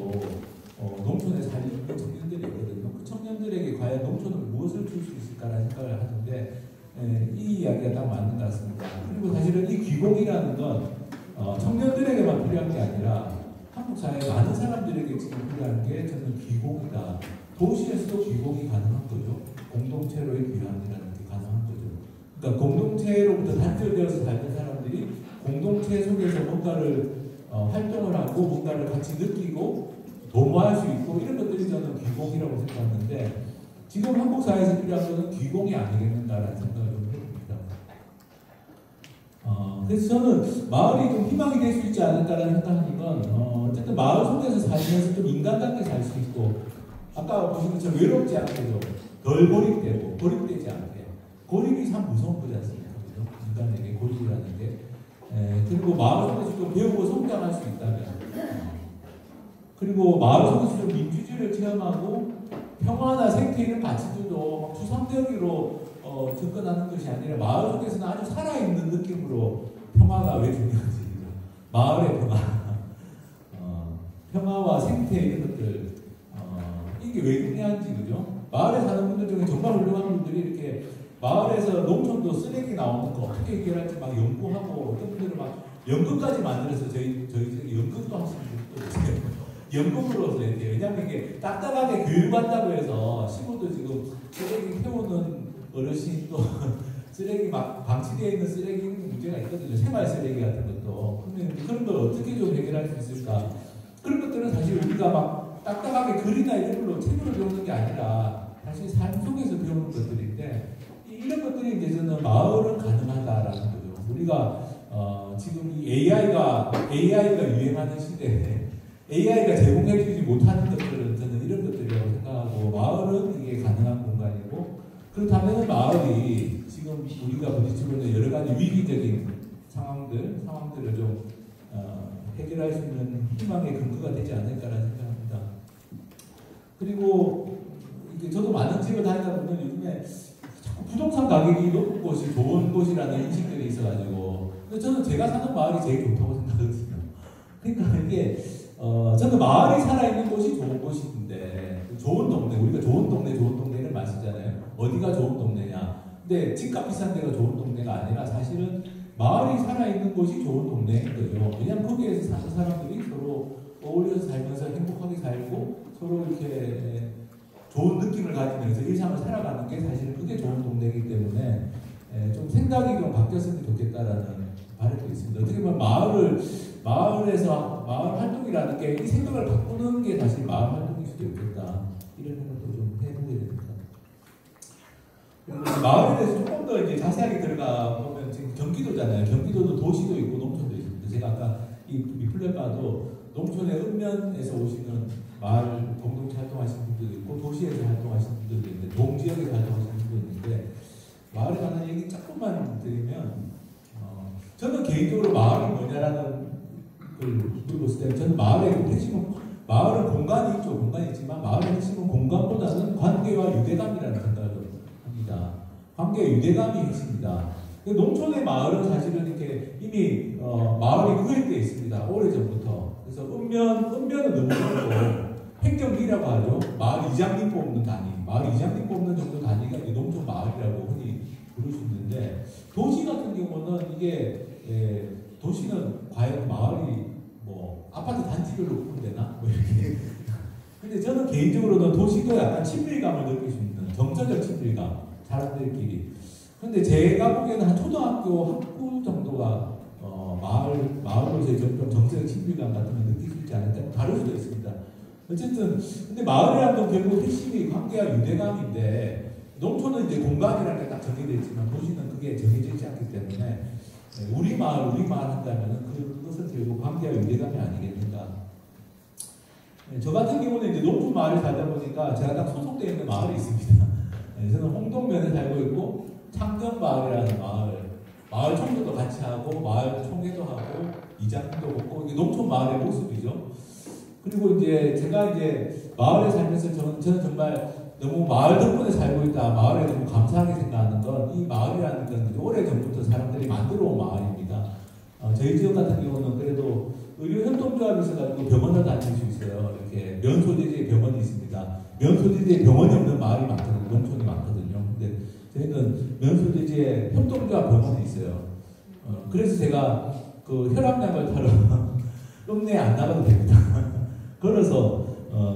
농촌에 살고 있는 청년들이 있거든요. 그 청년들에게 과연 농촌은 무엇을 줄 수 있을까라는 생각을 하는데 이 이야기가 딱 맞는 것 같습니다. 그리고 사실은 이 귀공이라는 건 청년들에게만 필요한 게 아니라 한국 사회 많은 사람들에게 지금 필요한 게 저는 귀공이다. 도시에서도 귀공이 가능한 거죠. 공동체로의 귀환이라는 게 가능한 거죠. 그러니까 공동체로부터 단절되어서 살던 사람들이 공동체 속에서 뭔가를 활동을 하고 뭔가를 같이 느끼고 도모할 수 있고 이런 것들이 저는 귀공이라고 생각하는데 지금 한국 사회에서 필요한 것은 귀공이 아니겠는가라는 생각을 좀 해봅니다. 그래서 저는 마을이 좀 희망이 될 수 있지 않을까라는 생각하는 건 어쨌든 마을 속에서 살면서 좀 인간답게 살 수 있고 아까 보신 것처럼 외롭지 않게 덜 고립되고 고립되지 않게 고립이 참 무서운 거지 않습니까? 그죠? 인간에게 고립이라는 게 그리고 마을 속에서 좀 배우고 성장할 수 있다면 그리고 마을 속에서 좀 민주주의를 체험하고 평화나 생태 이런 가치들도 추상적으로 접근하는 것이 아니라 마을 속에서는 아주 살아있는 느낌으로 평화가 왜 중요한지 마을의 평화와 생태 이런 것들 이게 왜 중요한지 그죠? 마을에 사는 분들 중에 정말 훌륭한 분들이 이렇게 마을에서 농촌도 쓰레기 나오는 거 어떻게 해결할지 막 연구하고 어떤 분들은 막 연극까지 만들어서 저희 연극도 하시는 분도 있어요. 연극으로서 이렇게 왜냐하면 이게 딱딱하게 교육한다고 해서 시골도 지금 쓰레기 태우는 어르신 또 쓰레기 막 방치되어 있는 쓰레기 문제가 있거든요. 생활 쓰레기 같은 것도. 그러면 그런 걸 어떻게 좀 해결할 수 있을까? 그런 것들은 사실 우리가 막 딱딱하게 글이나 이런 걸로 책으로 배우는 게 아니라 사실 삶 속에서 배우는 것들인데 이 이런 것들이 이제 저는 마을은 가능하다라는 거죠. 우리가 지금 이 AI가 유행하는 시대에 AI가 제공해주지 못하는 것들은 저는 이런 것들이라고 생각하고 마을은 이게 가능한 공간이고 그렇다면 마을이 지금 우리가 부딪히고 있는 여러 가지 위기적인 상황들을 좀 해결할 수 있는 희망의 근거가 되지 않을까라는 생각합니다. 그리고 이게 저도 많은 집을 다니다 보면 요즘에 자꾸 부동산 가격이 높은 곳이 좋은 곳이라는 인식들이 있어가지고 근데 저는 제가 사는 마을이 제일 좋다고 생각하거든요. 그러니까 이게 저는 마을이 살아있는 곳이 좋은 곳인데 좋은 동네 우리가 좋은 동네를 마시잖아요. 어디가 좋은 동네냐. 근데 집값 비싼 데가 좋은 동네가 아니라 사실은 마을이 살아있는 곳이 좋은 동네인 거죠. 왜냐하면 거기에서 사는 사람들이 서로 어울려서 살면서 행복하게 살고 서로 이렇게 좋은 느낌을 가지면서 일상을 살아가는 게 사실은 그게 좋은 동네이기 때문에 좀 생각이 좀 바뀌었으면 좋겠다라는 바람도 있습니다. 어떻게 보면 마을에서 마을 활동이라는 게 이 생각을 바꾸는 게 사실 마을 활동일 수도 있겠다. 이런 생각도 좀 해보게 됩니다. 마을에 대해서 조금 더 이제 자세하게 들어가 보면 지금 경기도잖아요. 경기도도 도시도 있고 농촌도 있습니다. 제가 아까 이 리플렛 봐도 농촌의 읍면에서 오시는 마을 공동체 활동하시는 분들도 있고 도시에서 활동하시는 분들도 있는데 동지역에서 활동하시는 분들도 있는데 마을에 관한 얘기 조금만 드리면 저는 개인적으로 마을이 뭐냐라는 걸 물어봤을 때 저는 마을의 핵심은 마을은 공간이 있죠. 공간이 있지만 마을의 핵심은 공간보다는 관계와 유대감이라는 생각을 합니다. 관계와 유대감이 핵심이다. 농촌의 마을은 사실은 이렇게 이미 마을이 구획되어 있습니다. 오래전부터. 그래서 읍면은 너무 넓고 행정기라고 하죠. 마을 이장님 뽑는 단위. 마을 이장님 뽑는 정도 단위가 이제 농촌 마을이라고 흔히 부를 수 있는데 도시 같은 경우는 이게 도시는 과연 마을이 뭐 아파트 단지별로 구분되나? 뭐 이렇게. 근데 저는 개인적으로는 도시도 약간 친밀감을 느낄 수 있는 정서적 친밀감, 사람들끼리. 근데 제가 보기에는 한 초등학교 학부 정도가 마을로서의 점점 정서적 친밀감 같은 걸 느낄 수 있지 않을까? 다를 수도 있습니다. 어쨌든 근데 마을이라는 건 결국 핵심이 관계와 유대감인데 농촌은 이제 공간이라는 게 딱 정해져 있지만 도시는 그게 정해져 있지 않기 때문에 우리 마을 한다면은 그것은 결국 관계와 유대감이 아니겠는가. 저 같은 경우는 이제 농촌 마을에 살다 보니까 제가 딱 소속되어 있는 마을이 있습니다. 저는 홍동면에 살고 있고 창경마을이라는 마을 총회도 같이 하고 마을 총회도 하고 이장도 먹고 이게 농촌 마을의 모습이죠. 그리고 이제 제가 이제 마을에 살면서 저는 정말 너무 마을 덕분에 살고 있다. 마을에 너무 감사하게 생각하는 건 이 마을이라는 건 오래전부터 사람들이 만들어 온 마을입니다. 저희 지역 같은 경우는 그래도 의료협동조합이 있어가지고 병원을 다닐 수 있어요. 이렇게 면소재지의 병원이 있습니다. 면소재지의 병원이 없는 마을이 많거든요. 농촌이 많거든요. 근데 저희는 면소재지의 협동조합 병원이 있어요. 그래서 제가 그 혈압약을 타러 읍내에 안 나가도 됩니다. 걸어서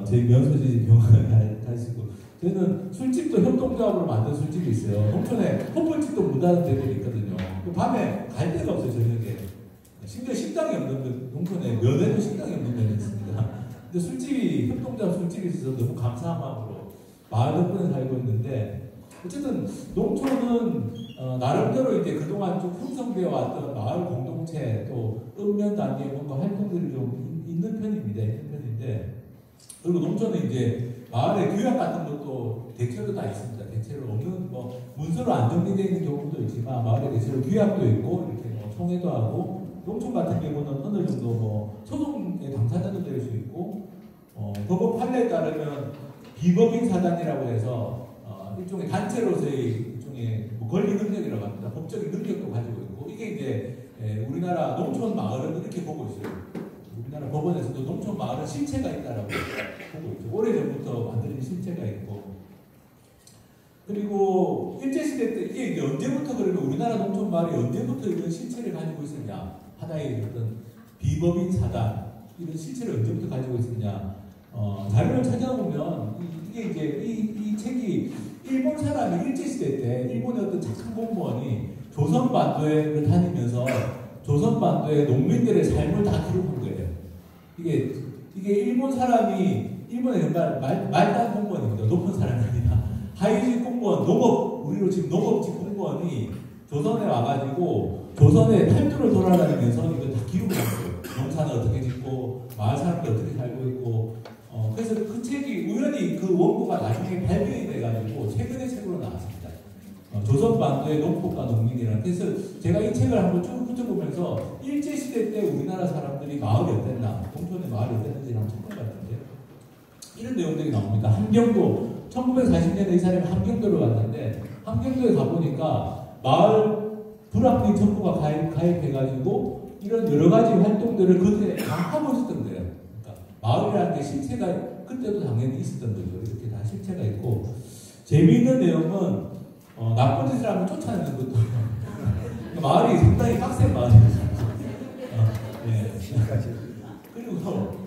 저희 면소재지 병원을 갈 수 있고 저희는 술집도 협동조합으로 만든 술집이 있어요. 농촌에 호프집도 문 닫은 데들이 있거든요. 밤에 갈 데가 없어요. 저녁에. 심지어 식당이 없는 농촌에 면에도 식당이 없는 면이 있습니다. 근데 술집이 협동조합 술집이 있어서 너무 감사한 마음으로 마을 덕분에 살고 있는데 어쨌든 농촌은 나름대로 이제 그동안 좀 형성되어 왔던 마을 공동체 또 읍면 단계의 뭔가 활동들이 좀 있는 편인데 그리고 농촌은 이제 마을의 규약 같은 것도 대체로 다 있습니다. 대체로 없는 뭐 문서로 안 정리되어 있는 경우도 있지만 마을에 대체로 규약도 있고 이렇게 뭐 총회도 하고 농촌 같은 경우는 어느 정도 뭐 소송의 당사자도 될 수 있고 법원 판례에 따르면 비법인 사단이라고 해서 일종의 단체로서의 일종의 뭐 권리 능력이라고 합니다. 법적인 능력도 가지고 있고 이게 이제 우리나라 농촌 마을은 이렇게 보고 있어요. 우리나라 법원에서도 농촌 마을은 실체가 있다라고 보고 있죠. 오래전부터 만들어진 실체가 있고 그리고 일제시대 때 이게 언제부터 그러면 우리나라 농촌 마을이 언제부터 이런 실체를 가지고 있었냐 하나의 어떤 비법인 사단 이런 실체를 언제부터 가지고 있었냐 자료를 찾아보면 이게 이제 이 책이 일본 사람이 일제시대 때 일본의 어떤 착한 공무원이 조선반도에 다니면서 조선반도의 농민들의 삶을 다 기록한 거예요. 이게 일본 사람이 일본의 정말 말단 공무원입니다. 높은 사람이 아니라 하위직 공무원, 우리로 지금 농업직 공무원이 조선에 와가지고 조선의 팔도를 돌아다니면서 이거 다 기록을 했어요. 농사는 어떻게 짓고 마을 사람들 어떻게 살고 있고 그래서 그 책이 우연히 그 원고가 나중에 발견이 돼가지고 최근의 책으로 나왔습니다. 조선반도의 농법과 농민이라는. 그래서 제가 이 책을 한번 쭉 훑어보면서 일제시대 때 우리나라 사람들이 마을이 어땠나, 농촌의 마을이 어땠는지 한번 찾아봤는데 이런 내용들이 나옵니다. 함경도 1940년에 이 사람이 함경도를 갔는데 함경도에 가보니까 마을 불합리 정부가 가입해가지고 이런 여러 가지 활동들을 그때 다 하고 있었던 거예요. 그러니까 마을이라는 게 실체가 그때도 당연히 있었던 거죠. 이렇게 다 실체가 있고 재미있는 내용은 나쁜 짓을 하면 쫓아내는 것도 마을이 상당히 빡센 마을이었어요. 네. 그리고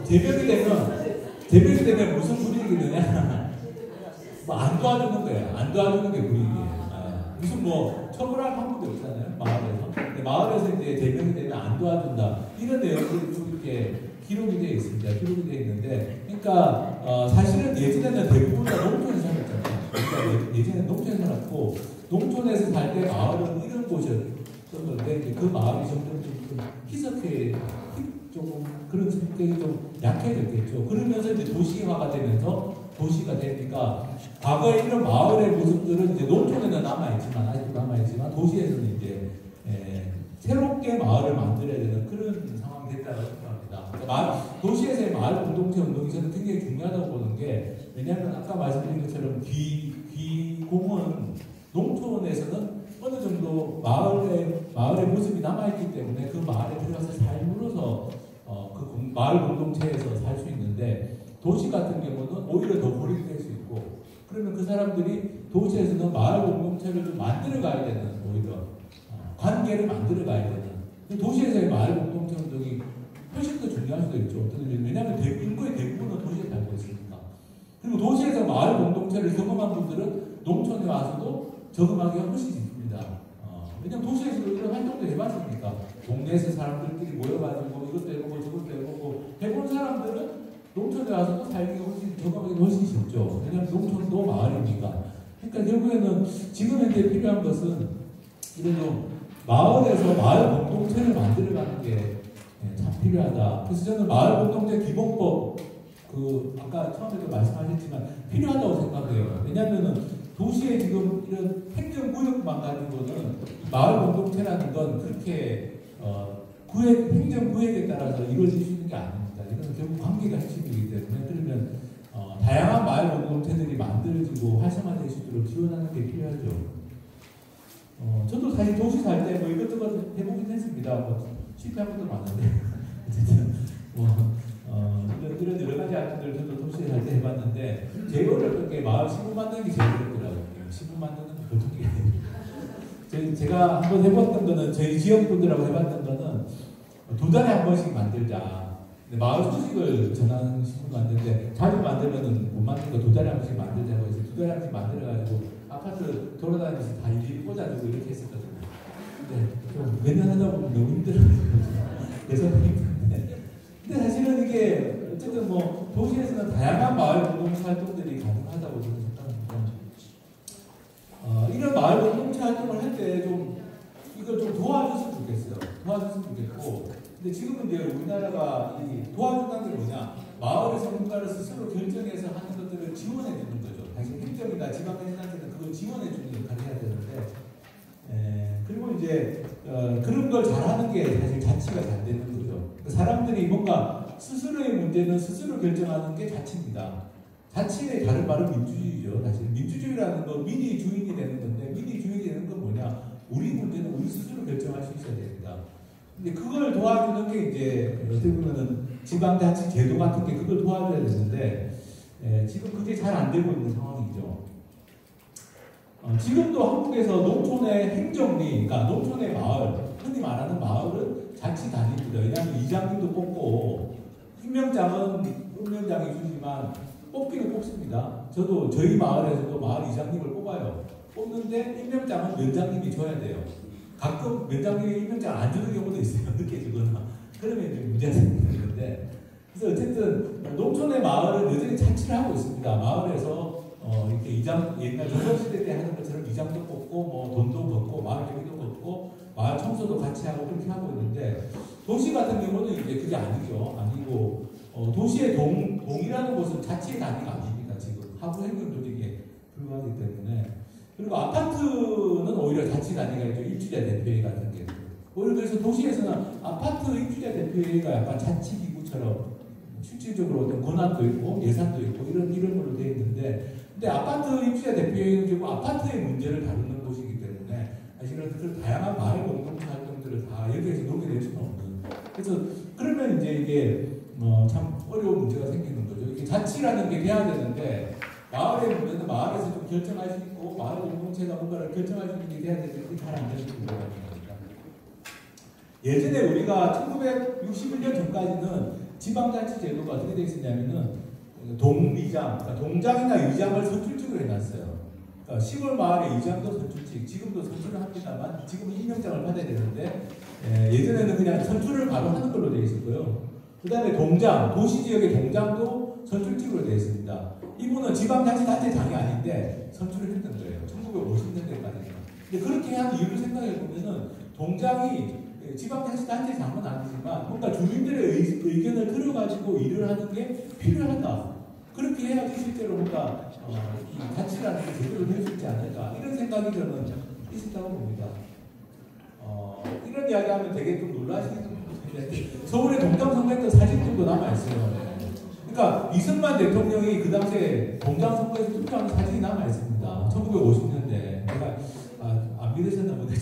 제병이 되면 무슨 분위기느냐? 뭐 안 도와주는 거예요. 안 도와주는 게 분위기예요. 무슨 뭐 처벌할 방법이 없잖아요. 마을에서. 근데 마을에서 이제 제병이 되면 안 도와준다. 이런 내용들이 좀 이렇게 기록이 되어 있습니다. 기록이 되어 있는데, 그러니까 사실은 예전에는 대부분 다 농촌에 살았잖아요. 그러니까 예전에는 농촌에 살았고 농촌에서 살 때 마을은 이런 곳이었던 건데 그 마을이 점점 좀 희석해 조금 그런 성격이 좀 약해졌겠죠. 그러면서 이제 도시화가 되면서 도시가 되니까 과거에 이런 마을의 모습들은 이제 농촌에는 남아있지만 아직도 남아있지만 도시에서는 이제 새롭게 마을을 만들어야 되는 그런 상황이 됐다고 생각합니다. 그러니까 도시에서의 마을 공동체 운동이 저는 굉장히 중요하다고 보는 게 왜냐하면 아까 말씀드린 것처럼 귀공은 농촌에서는 어느 정도 마을의 모습이 남아있기 때문에 그 마을에 들어가서 삶으로서 그 마을 공동체에서 살 수 있는데 도시 같은 경우는 오히려 더 고립될 수 있고 그러면 그 사람들이 도시에서는 마을 공동체를 좀 만들어 가야 되는 오히려 관계를 만들어 가야 되는 도시에서의 마을 공동체 운동이 훨씬 더 중요할 수도 있죠. 왜냐하면 인구의 대부분은 도시에 살고 있으니까. 그리고 도시에서 마을 공동체를 경험한 분들은 농촌에 와서도 적응하기가 훨씬 쉽습니다. 왜냐하면 도시에서도 이런 활동도 해봤으니까 동네에서 사람들끼리 모여가지고 이것도 해보고 저것도 해보고 해본 사람들은 농촌에 와서도 살기가 훨씬 적응하기 훨씬 쉽죠. 왜냐하면 농촌도 마을이니까. 그러니까 결국에는 지금 현재 필요한 것은 이런 좀 마을에서 마을 공동체를 만들어가는 게 참 필요하다. 그래서 저는 마을 공동체 기본법 아까 처음에도 말씀하셨지만 필요하다고 생각해요. 왜냐하면은 도시에 지금 이런 행정구역만 가지고는 마을 공동체라는 건 그렇게 행정구역에 따라서 이루어질 수 있는 게 아닙니다. 이건 결국 관계가 핵심이기 때문에 그러면 다양한 마을 공동체들이 만들어지고 활성화될 수 있도록 지원하는 게 필요하죠. 저도 사실 도시 살 때 뭐 이것저것 해보긴 했습니다. 실패한 것도 많은데 어쨌든 이런 여러 가지 활동들 저도 도시에 살 때 해봤는데 제일 어려웠던 게 마을 시군 만드는 게 제일 어렵더라고요. 시군 만드는 게 보통 게 제가 한번 해봤던 거는 저희 지역분들하고 해봤던 거는 2달에 한 번씩 만들자. 근데 마을 소식을 전하는 시군 만드는데 자주 만들면은 못 만드니까 2달에 한 번씩 만들자고 해서 2달에 한 번씩 만들어가지고 아파트 돌아다니면서 다 일일이 꽂아주고 이렇게 했었거든요. 근데 좀 매년 하다 보면 너무 힘들어요. 그래서 근데 사실은 이게 어쨌든 뭐 도시에서는 다양한 마을 공동체 활동들이 가능하다고 저는 생각합니다. 이런 마을 공동체 활동을 할 때 좀 이걸 좀 도와줬으면 좋겠어요. 도와줬으면 좋겠고, 근데 지금은 이제 우리나라가 도와준다는 게 뭐냐? 마을에서 뭔가를 스스로 결정해서 하는 것들을 지원해 주는 거죠. 사실 행정이나 지방행정한테는 그걸 지원해 주는 역할을 해야 되는데, 그리고 이제 그런 걸 잘하는 게 사실 자치가 잘 되는 거죠. 사람들이 뭔가 스스로의 문제는 스스로 결정하는 게 자치입니다. 자치의 다른 말은 민주주의죠. 사실 민주주의라는 건 민이 주인이 되는 건데 민이 주인이 되는 건 뭐냐? 우리 문제는 우리 스스로 결정할 수 있어야 됩니다. 근데 그걸 도와주는 게 이제 어떻게 보면은 지방자치 제도 같은 게 그걸 도와줘야 되는데 지금 그게 잘 안 되고 있는 상황이죠. 지금도 한국에서 농촌의 행정리, 그러니까 농촌의 마을, 흔히 말하는 마을은 자치단위입니다. 왜냐하면 이장님도 뽑고 임명장이 주지만 뽑기는 뽑습니다. 저도 저희 마을에서도 마을 이장님을 뽑아요. 뽑는데 임명장은 면장님이 줘야 돼요. 가끔 면장님이 임명장 안 주는 경우도 있어요. 늦게 주거나. 그러면 이제 문제가 생기는데. 그래서 어쨌든 농촌의 마을은 여전히 자치를 하고 있습니다. 마을에서 이렇게 옛날 조선시대 때 하는 것처럼 이장도 뽑고, 뭐 돈도 받고, 마을 회비도 받고, 마을 청소도 같이 하고 그렇게 하고 있는데, 도시 같은 경우는 이제 그게 아니고, 도시의 동이라는 곳은 자치의 단위가 아닙니다, 지금. 하부 행정 조직에 불과하기 때문에. 그리고 아파트는 오히려 자치 단위가 있죠. 입주자 대표회 같은 게. 오히려 그래서 도시에서는 아파트 입주자 대표회가 약간 자치기구처럼 실질적으로 어떤 권한도 있고 예산도 있고 이런 걸로 되어 있는데, 근데 아파트 입주자 대표회는 결국 아파트의 문제를 다루는 곳이기 때문에 사실은 그 다양한 마을 공동체 활동들을 다 여기에서 녹여낼 수는 없는. 그래서 그러면 이제 이게 참 어려운 문제가 생기는 거죠. 이게 자치라는 게 돼야 되는데 마을의 문제는 마을에서 좀 결정할 수 있고 마을 공동체가 뭔가를 결정할 수 있는 게 돼야 되는데 그게 잘 안 되는 문제가 됩니다. 예전에 우리가 1961년 전까지는 지방자치 제도가 어떻게 되어 있었냐면은 동리장, 그러니까 동장이나 의장을 선출직으로 해놨어요. 그러니까 시골 마을의 의장도 선출직, 지금도 선출을 합니다만 지금은 임명장을 받아야 되는데 예전에는 그냥 선출을 바로 하는 걸로 되어 있었고요. 그 다음에 동장, 도시지역의 동장도 선출직으로 되어 있습니다. 이분은 지방자치단체장이 아닌데 선출을 했던 거예요. 1950년대까지는. 근데 그렇게 한 이유를 생각해 보면은 동장이 지방자치단체장은 아니지만 뭔가 주민들의 의견을 들어가지고 일을 하는 게 필요하다. 그렇게 해야지 실제로 뭔가 이 자치라는 게 제대로 될 수 있지 않을까. 이런 생각이 저는 있었다고 봅니다. 이런 이야기하면 되게 좀 놀라시는 분들인데 서울의 동장선거했던 사진들도 남아있어요. 그러니까 이승만 대통령이 그 당시에 동장선거에서 투표하는 사진이 남아있습니다. 1950년대. 제가 안 믿으셨나 보네.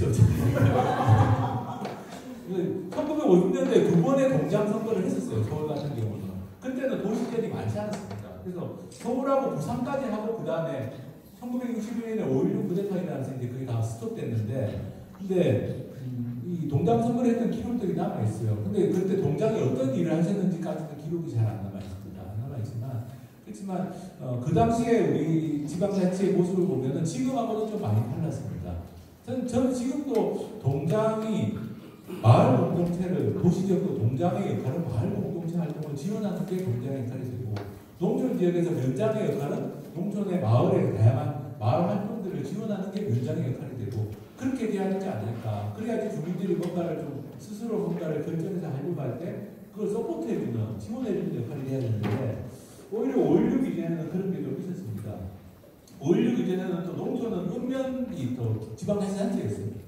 1950년대에 두 번의 동장선거를 했었어요. 서울 같은 경우는. 그때는 도시들이 많지 않았습니다. 그래서 서울하고 부산까지 하고 그 다음에 1961년에 5.16 쿠데타 일어나서 이제 그게 다 스톱됐는데, 근데 이 동장 선거를 했던 기록들이 남아있어요. 근데 그때 동장이 어떤 일을 하셨는지까지는 기록이 잘 안 남아있습니다. 안 남아있지만, 그렇지만 그 당시에 우리 지방자치의 모습을 보면은 지금하고는 좀 많이 달랐습니다. 저는 지금도 동장이 마을 공동체를, 도시적으로 동장의 역할은 마을 공동체 활동을 지원하는 게 동장의 역할이 되고, 농촌 지역에서 면장의 역할은 농촌의 마을의 다양한 마을 활동들을 지원하는 게 면장의 역할이 되고, 그렇게 돼야 되지 않을까. 그래야지 주민들이 뭔가를 좀 스스로 뭔가를 결정해서 하려고 할 때 그걸 서포트해주는, 지원해주는 역할이 돼야 되는데, 오히려 5.16 이전에는 그런 게 좀 있었습니다. 5.16 이전에는 또 농촌은 읍면이 또 지방자치단체였습니다.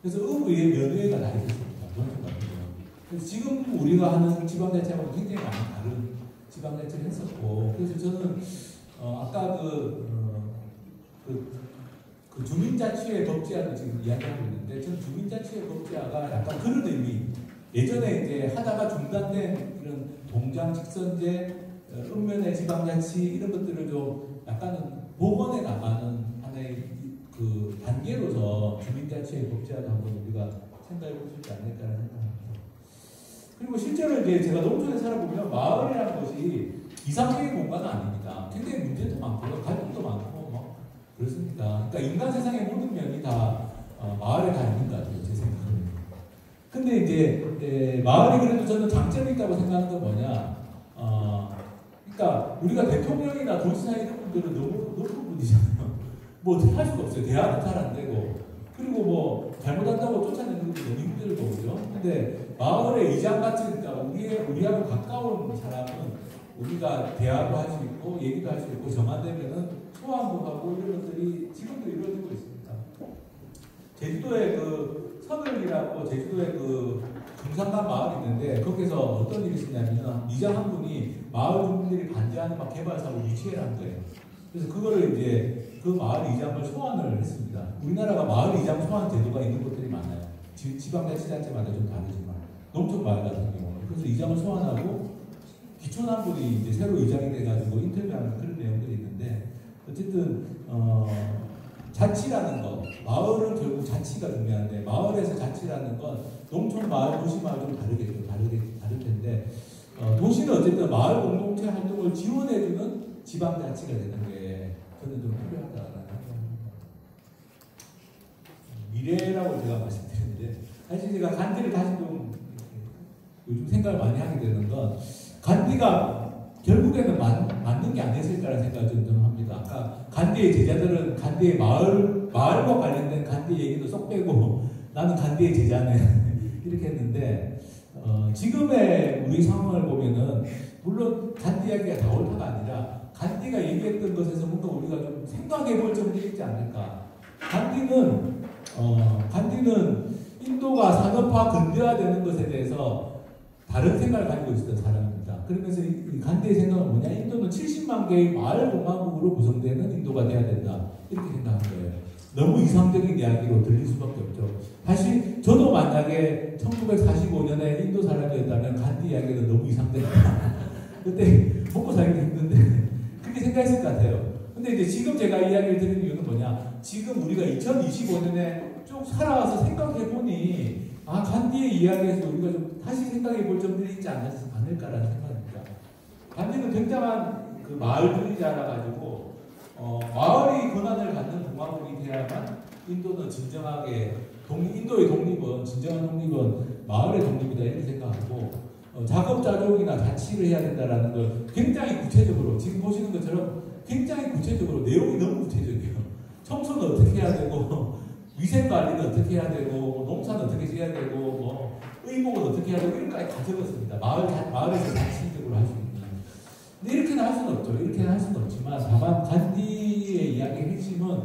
그래서 읍의회, 면의회가 다 있었습니다. 농촌 같은 경우는. 그래서 지금 우리가 하는 지방자치하고는 굉장히 많이 다른 지방자치를 했었고, 그래서 저는 아까 그 주민자치회 법제화도 지금 이야기하고 있는데, 저는 주민자치회 법제화가 약간 그런 의미, 예전에 이제 하다가 중단된 이런 동장 직선제, 읍면의 지방자치 이런 것들을 좀 약간은 복원해 나가는 하나의 그 단계로서 주민자치회 법제화도 한번 우리가 생각해 볼 수 있지 않을까라는 생각합니다. 그리고 실제로 이제 제가 농촌에 살아보면 마을이라는 것이 이상적인 공간은 아닙니다. 굉장히 문제도 많고요, 갈등도 많고 뭐 그렇습니다. 그러니까 인간 세상의 모든 면이 다 마을에 다 있는 것 같아요, 제 생각은. 근데 이제 마을이 그래도 저는 장점이 있다고 생각하는 건 뭐냐? 그러니까 우리가 대통령이나 도지사 이런 분들은 너무 높은 분이잖아요. 뭐 어떻게 할 수가 없어요. 대화도 잘 안 되고, 그리고 뭐 잘못한다고 쫓아내는 것도 너무 힘들고 그죠. 근데 마을의 이장 같이, 그러니까 우리하고 가까운 사람은 우리가 대화도 할 수 있고 얘기도 할 수 있고, 정한 되면은 소환도 하고 이런 것들이 지금도 이루어지고 있습니다. 제주도에 그 서늘이라고 제주도에 그 금산간 마을이 있는데, 거기서 어떤 일이 있었냐면 이장 한 분이 마을 주민들이 반대하는 막 개발 사업을 유치해 한 거예요. 그래서 그거를 이제 그 마을 이장을 소환을 했습니다. 우리나라가 마을 이장 소환 제도가 있는 곳들이 많아요. 지방자치단체마다 좀 다르지만 농촌 마을 같은 경우는. 그래서 이장을 소환하고 기촌한분이 이제 새로 이장이 돼가지고 인터뷰하는 그런 내용들이 있는데, 어쨌든 자치라는 것, 마을은 결국 자치가 중요한데, 마을에서 자치라는 건 농촌 마을, 도시 마을 좀 다르겠죠. 다를 텐데, 도시는 어쨌든 마을 공동체 활동을 지원해주는 지방자치가 되는 게 저는 좀 필요하다라는 생각합니다. 미래라고 제가 말씀드렸는데, 사실 제가 간디를 다시 좀 요즘 생각을 많이 하게 되는 건, 간디가 결국에는 맞는 게 아니었을까라는 생각을 좀 합니다. 아까 간디의 제자들은 간디의 마을과 관련된 간디 얘기도 쏙 빼고 나는 간디의 제자네 이렇게 했는데 지금의 우리 상황을 보면은 물론 간디 이야기가 다 옳다가 아니라 간디가 얘기했던 것에서 뭔가 우리가 좀 생각해 볼 점들이 있지 않을까. 간디는 인도가 산업화 근대화되는 것에 대해서 다른 생각을 가지고 있었던 사람입니다. 그러면서 이 간디의 생각은 뭐냐? 인도는 70만 개의 마을 공화국으로 구성되는 인도가 돼야 된다. 이렇게 생각한 거예요. 너무 이상적인 이야기로 들릴 수밖에 없죠. 사실 저도 만약에 1945년에 인도 사람이었다면 간디 이야기가 너무 이상적이다. 그때 먹고 살기 힘든데 그렇게 생각했을 것 같아요. 근데 이제 지금 제가 이야기를 드리는 이유는 뭐냐? 지금 우리가 2025년에 쭉 살아와서 생각해보니 간디의 이야기에서 우리가 좀 다시 생각해볼 점들이 있지 않을까라는 생각입니다. 간디는 굉장한 그 마을주의자라 가지고 마을이 권한을 갖는 공화국이 돼야만 인도는 진정하게 인도의 독립은 진정한 독립은 마을의 독립이다 이렇게 생각하고 자급자족이나 자치를 해야 된다라는 걸 굉장히 구체적으로 지금 보시는 것처럼 굉장히 구체적으로 내용이 너무 구체적이에요. 청소는 어떻게 해야 되고 위생관리는 어떻게 해야 되고 농사는 어떻게 해야 되고 의복은 어떻게 해야 되고 이런까지 다 적었습니다. 마을에서 자치적으로 할 수 있는. 근데 이렇게는 할 수는 없죠. 이렇게는 할 수는 없지만 다만 간디의 이야기의 핵심은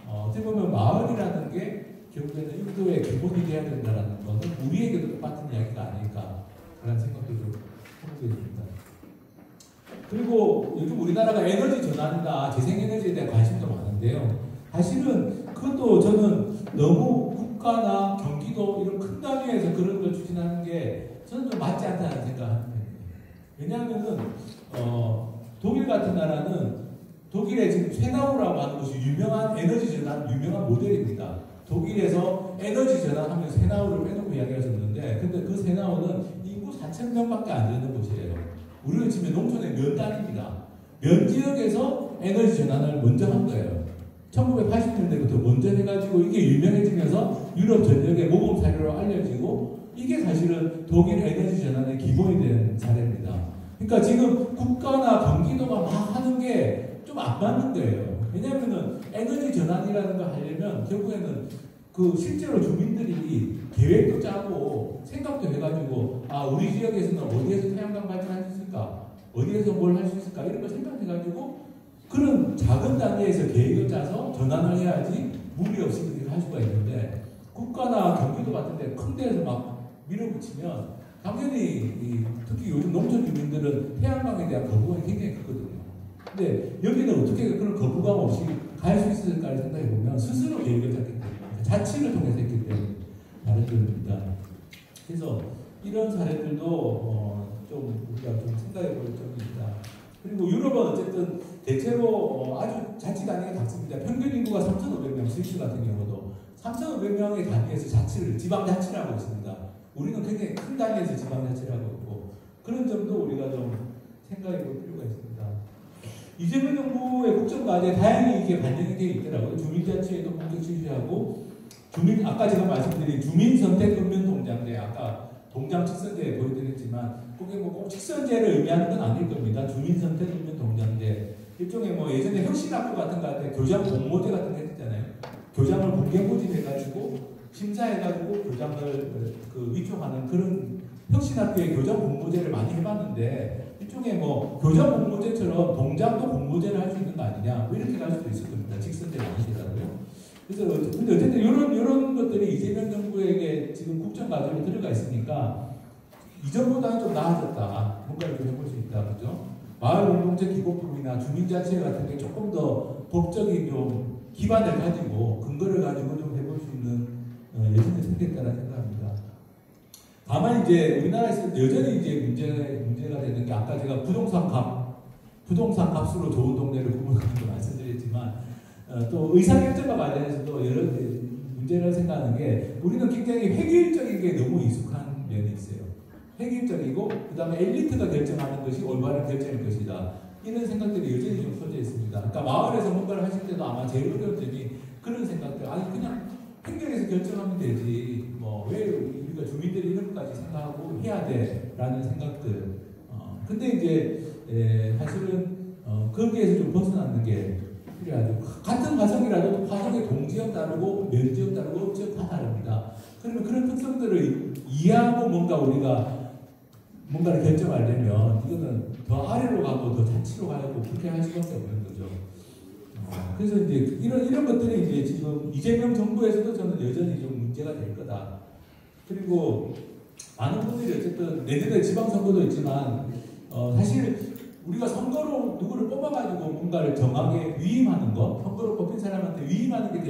어떻게 보면 마을이라는 게 결국에는 인도의 기본이 돼야 된다는 것은 우리에게도 똑같은 이야기가 아닐까 그런 생각도 좀 해보게 됩니다. 그리고 요즘 우리나라가 에너지 전환이나 재생에너지에 대한 관심도 많은데요. 사실은 그것도 저는 너무 국가나 경기도 이런 큰 단위에서 그런 걸 추진하는 게 저는 좀 맞지 않다는 생각을 합니다. 왜냐하면은 독일 같은 나라는 독일에 지금 쇠나우라고 하는 것이 유명한 에너지 전환 유명한 모델입니다. 독일에서 에너지 전환하면 쇠나우를 빼놓고 이야기할 수 없는데 근데 그 쇠나우는 인구 4,000명밖에 안 되는 곳이에요. 우리는 지금 농촌의 면 단위입니다. 면 지역에서 에너지 전환을 먼저 한 거예요. 1980년대부터 먼저 해가지고 이게 유명해지면서 유럽 전역의 모범 사례로 알려지고 이게 사실은 독일 에너지 전환의 기본이 된 사례입니다. 그러니까 지금 국가나 경기도가 막 하는 게 좀 안 맞는 거예요. 왜냐하면은 에너지 전환이라는 걸 하려면 결국에는 그 실제로 주민들이 계획도 짜고 생각도 해가지고 우리 지역에서는 어디에서 태양광 발전할 수 있을까? 어디에서 뭘 할 수 있을까? 이런 걸 생각해가지고 그런 작은 단위에서 계획을 짜서 전환을 해야지 무리 없이 그렇게 할 수가 있는데 국가나 경기도 같은 데 큰 데에서 막 밀어붙이면 당연히 특히 요즘 농촌 주민들은 태양광에 대한 거부감이 굉장히 크거든요. 근데 여기는 어떻게 그런 거부감 없이 갈 수 있을까를 생각해 보면 스스로 계획을 짰기 때문에 자치를 통해서 했기 때문에 다른 점입니다. 그래서 이런 사례들도 좀 우리가 좀 생각해 볼 점이 있다. 그리고 유럽은 어쨌든 대체로 아주 자치 단위가 작습니다. 평균 인구가 3,500명, 스위스 같은 경우도 3,500명의 단위에서 지방자치를 하고 있습니다. 우리는 굉장히 큰 단위에서 지방자치를 하고 있고 그런 점도 우리가 좀 생각해 볼 필요가 있습니다. 이재명 정부의 국정과제에 다행히 이게 반영이 되어 있더라고요. 주민자치에도 본격 실시하고 아까 제가 말씀드린 주민선택읍면동장제 아까 동장 직선제 보여드렸지만 그게 꼭 직선제를 의미하는 건 아닐 겁니다. 주민선택읍면동장제 일종의 예전에 혁신학교 같은 거 할 때 교장 공모제 같은 거 했잖아요. 교장을 공개 모집해가지고 심사해가지고 교장을 위촉하는 그런 혁신학교의 교장 공모제를 많이 해봤는데 일종의 교장 공모제처럼 동장도 공모제를 할 수 있는 거 아니냐 이렇게 갈 수도 있을 겁니다. 직선제가 아니더라고요. 그래서 근데 어쨌든 이런 것들이 이재명 정부에게 지금 국정과제로 들어가 있으니까 이전보다는 좀 나아졌다. 뭔가를 좀 해볼 수 있다. 그죠? 마을 공동체 기본법이나 주민자치 같은 게 조금 더 법적인 좀 기반을 가지고 근거를 가지고 좀 해볼 수 있는 여전히 생겼다는 생각합니다. 다만 이제 우리나라에서 여전히 이제 문제가 되는 게 아까 제가 부동산 값으로 좋은 동네를 구분하는 거 말씀드렸지만 또 의사결정과 관련해서도 여러 문제를 생각하는 게 우리는 굉장히 획일적인 게 너무 익숙한 면이 있어요. 획일적이고 그 다음에 엘리트가 결정하는 것이 올바른 결정일 것이다. 이런 생각들이 여전히 좀 퍼져 있습니다. 그러니까 마을에서 뭔가를 하실 때도 아마 제일 어려운 점이 그런 생각들 그냥 행정에서 결정하면 되지 왜 우리가 주민들이 이런 것까지 생각하고 해야 돼 라는 생각들 근데 이제 사실은 거기에서 좀 벗어나는 게 필요하죠. 같은 화성이라도 화성의 동지역 다르고 면지역 다르고 업지역 다 다릅니다. 그러면 그런 특성들을 이해하고 뭔가 우리가 뭔가를 결정하려면 이거는 더 아래로 가고 더 자치로 가고 그렇게 할 수밖에 없는 거죠. 그래서 이제 이런 것들이 이제 지금 이재명 정부에서도 저는 여전히 좀 문제가 될 거다. 그리고 많은 분들이 어쨌든 내년에 지방선거도 있지만 사실 우리가 선거로 누구를 뽑아가지고 뭔가를 정하게 위임하는 거, 선거로 뽑힌 사람한테 위임하는 게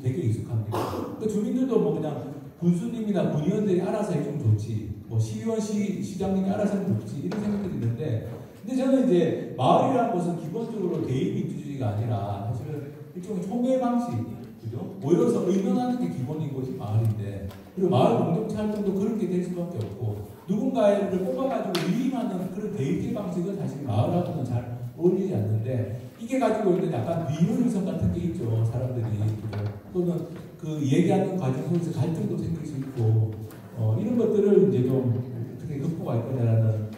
되게 익숙합니다. 그러니까 주민들도 뭐 그냥 군수님이나 군의원들이 알아서 해주면 좋지, 뭐 시의원, 시장님이 알아서 하면 좋지 이런 생각들이 있는데, 근데 저는 이제 마을이라는 것은 기본적으로 대의민주주의가 아니라 사실은 일종의 총회 방식, 그죠? 모여서 의논하는 게 기본인 것이 마을인데, 그리고 마을 공동체 활동도 그런 게 될 수밖에 없고, 누군가를 뽑아가지고 위임하는 그런 대의제 방식은 사실 마을하고는 잘 어울리지 않는데, 이게 가지고 있는 약간 비효율성 같은 게 있죠, 사람들이. 또는 그 얘기하는 과정 속에서 갈등도 생길 수 있고, 이런 것들을 이제 좀 어떻게 극복할 거냐라는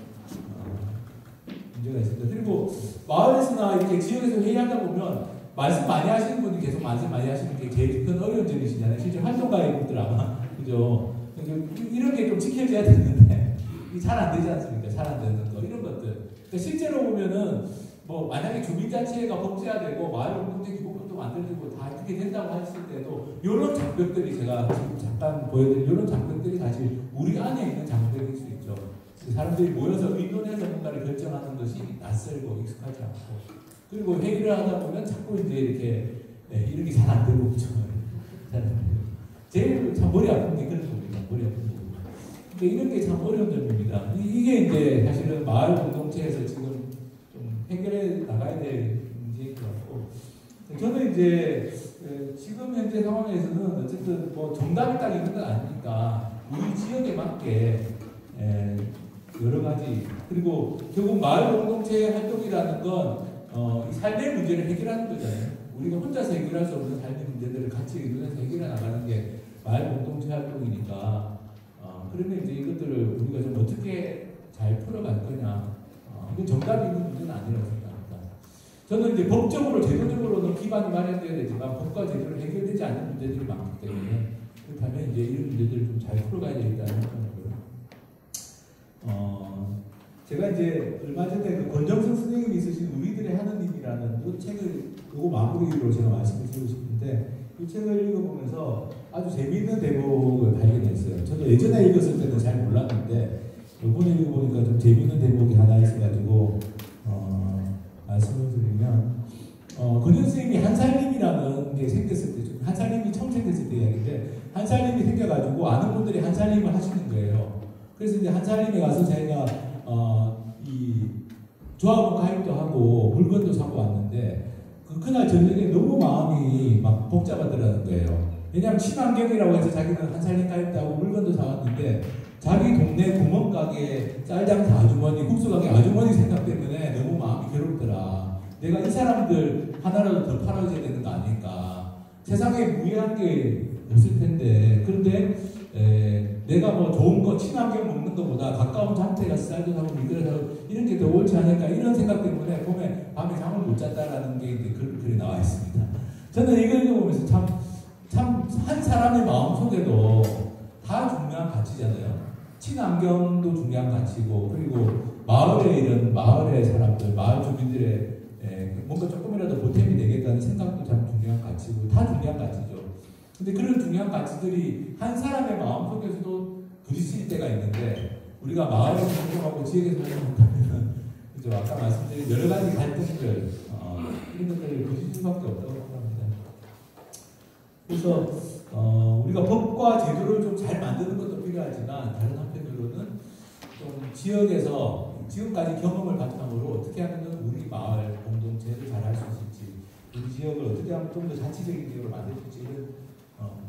문제가 있습니다. 그리고 마을에서나 이렇게 지역에서 회의하다 보면 말씀 많이 하시는 분이 계속 말씀 많이 하시는 게 제일 큰 어려운 점이시잖아요. 실제 활동가의 분들 아마, 그죠? 이런 게 좀 지켜져야 되는데 잘 안 되지 않습니까? 잘 안 되는 거 이런 것들. 그러니까 실제로 보면은 뭐 만약에 주민자치회가 복제화되고 마을 공동체 기본법도 만들어지고 다 이렇게 된다고 했을 때도 이런 장벽들이 제가 지금 잠깐 보여드린 이런 장벽들이 사실 우리 안에 있는 장벽일 수 있죠. 사람들이 모여서 의논해서 뭔가를 결정하는 것이 낯설고 익숙하지 않고, 그리고 회의를 하다 보면 자꾸 이제 이렇게 이런 게 잘 안 되고 그죠. 잘 안 되고. 제일 참 머리 아픈 게 그런 겁니다. 머리 아픈 거. 근데 이런 게 참 어려운 점입니다. 이게 이제 사실은 마을 공동체에서 지금 좀 해결해 나가야 될 문제인 것 같고, 저는 이제 지금 현재 상황에서는 어쨌든 뭐 정답이 딱 있는 건 아니니까 우리 지역에 맞게 여러 가지, 그리고 결국 마을 공동체 활동이라는 건 삶의 문제를 해결하는 거잖아요. 우리가 혼자서 해결할 수 없는 삶의 문제들을 같이 의논해서 해결해 나가는 게 마을 공동체 활동이니까, 그러면 이제 이것들을 우리가 좀 어떻게 잘 풀어갈 거냐, 이건 정답이 있는 문제는 아니라고 생각합니다. 저는 이제 법적으로, 제도적으로는 기반이 마련되어야 되지만 법과 제도로 해결되지 않는 문제들이 많기 때문에, 그렇다면 이제 이런 문제들을 좀 잘 풀어가야 되겠다는 생각을. 제가 이제 얼마 전에 그 권정석 선생님이 쓰신 우리들의 하느님이라는 이 책을 요거 마무리로 제가 말씀을 드리고 싶은데, 이 책을 읽어보면서 아주 재미있는 대목을 발견했어요. 저도 예전에 읽었을 때는 잘 몰랐는데 이번에 읽어보니까 좀 재미있는 대목이 하나 있어가지고 말씀을 드리면, 권정석 선생님이 한살림이라는 게 생겼을 때, 한살림이 처음 생겼을 때 이야기인데, 한살림이 생겨가지고 아는 분들이 한살림을 하시는 거예요. 그래서 이제 한살림에 가서 제가 이 조합원 가입도 하고 물건도 사고 왔는데, 그날 저녁에 너무 마음이 막 복잡하더라는 거예요. 왜냐하면 친환경이라고 해서 자기는 한살림 가입도 하고 물건도 사왔는데, 자기 동네 구멍가게 쌀장사 아주머니, 국수가게 아주머니 생각 때문에 너무 마음이 괴롭더라. 내가 이 사람들 하나라도 더 팔아줘야 되는 거 아닐까. 세상에 무해한 게 없을 텐데, 그런데 내가 뭐 좋은 거, 친환경 먹는 것보다 가까운 장터에 가서 쌀도 사고 밀가루 사고 이런 게 더 옳지 않을까, 이런 생각 때문에 밤에 잠을 못 잤다라는 게 이제 글이 나와 있습니다. 저는 이걸 읽어보면서 참 한 사람의 마음 속에도 다 중요한 가치잖아요. 친환경도 중요한 가치고, 그리고 마을의 사람들, 마을 주민들의 뭔가 조금이라도 보탬이 되겠다는 생각도 참 중요한 가치고, 다 중요한 가치죠. 근데 그런 중요한 가치들이 한 사람의 마음 속에서도 부딪힐 때가 있는데, 우리가 마을에서 활동하고 지역에서 활동하면 그죠? 아까 말씀드린 여러 가지 갈등들, 이런 것들이 부딪힐 수밖에 없다고 생각합니다. 그래서 우리가 법과 제도를 좀 잘 만드는 것도 필요하지만, 다른 한편으로는 좀 지역에서 지금까지 경험을 바탕으로 어떻게 하면 우리 마을 공동체를 잘 할 수 있을지, 우리 지역을 어떻게 하면 좀 더 자치적인 지역으로 만들 수 있을지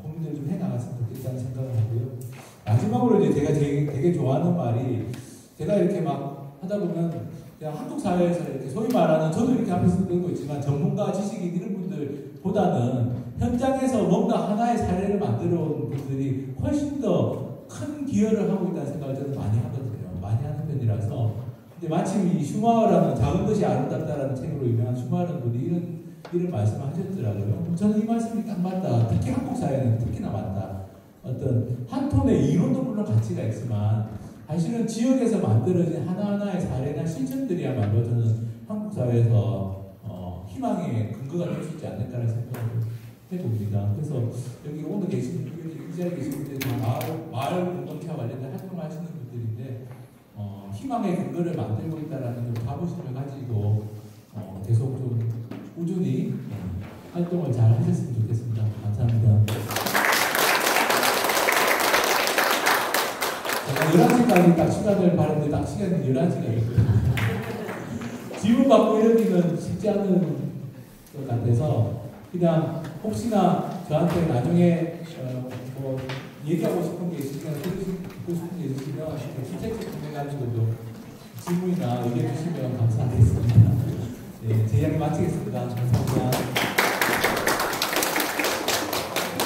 고민을 좀 해나갔으면 좋겠다는 생각을 하고요. 마지막으로 이제 제가 되게 좋아하는 말이, 제가 이렇게 막 하다 보면 그냥 한국 사회에서 이렇게 소위 말하는, 저도 이렇게 앞에서 들고 있지만 전문가, 지식인 이런 분들보다는 현장에서 뭔가 하나의 사례를 만들어 온 분들이 훨씬 더 큰 기여를 하고 있다는 생각을 저는 많이 하거든요. 많이 하는 편이라서. 근데 마침 이 슈마어라는 작은 것이 아름답다라는 책으로 유명한 슈마어라는 분이 이런 말씀을 하셨더라고요. 저는 이 말씀이 딱 맞다. 특히 한국 사회는 특히나 맞다. 어떤 한 톤의 이론도 물론 가치가 있지만 사실은 지역에서 만들어진 하나하나의 사례나 실천들이야말로 저는 한국 사회에서 희망의 근거가 될 수 있지 않을까라는 생각을 해봅니다. 그래서 여기 오늘 계신 이 자리에 계신 분들이 다 마을 공동체와 관련된 활동을 하시는 분들인데 희망의 근거를 만들고 있다는 자부심을 가지고 계속 좀 꾸준히 활동을 잘 하셨으면 좋겠습니다. 감사합니다. 제가 11시까지 딱 시간을 바랬는데 딱 시간이 11시가 됐고요. 질문 받고 이러기는 쉽지 않은 것 같아서 그냥 혹시나 저한테 나중에 뭐 얘기하고 싶은 게 있으시면 듣고 싶은 게 있으시면 피체체 통해가지고도 질문이나 의견 주시면 감사하겠습니다. 네, 제 이야기 마치겠습니다. 감사합니다.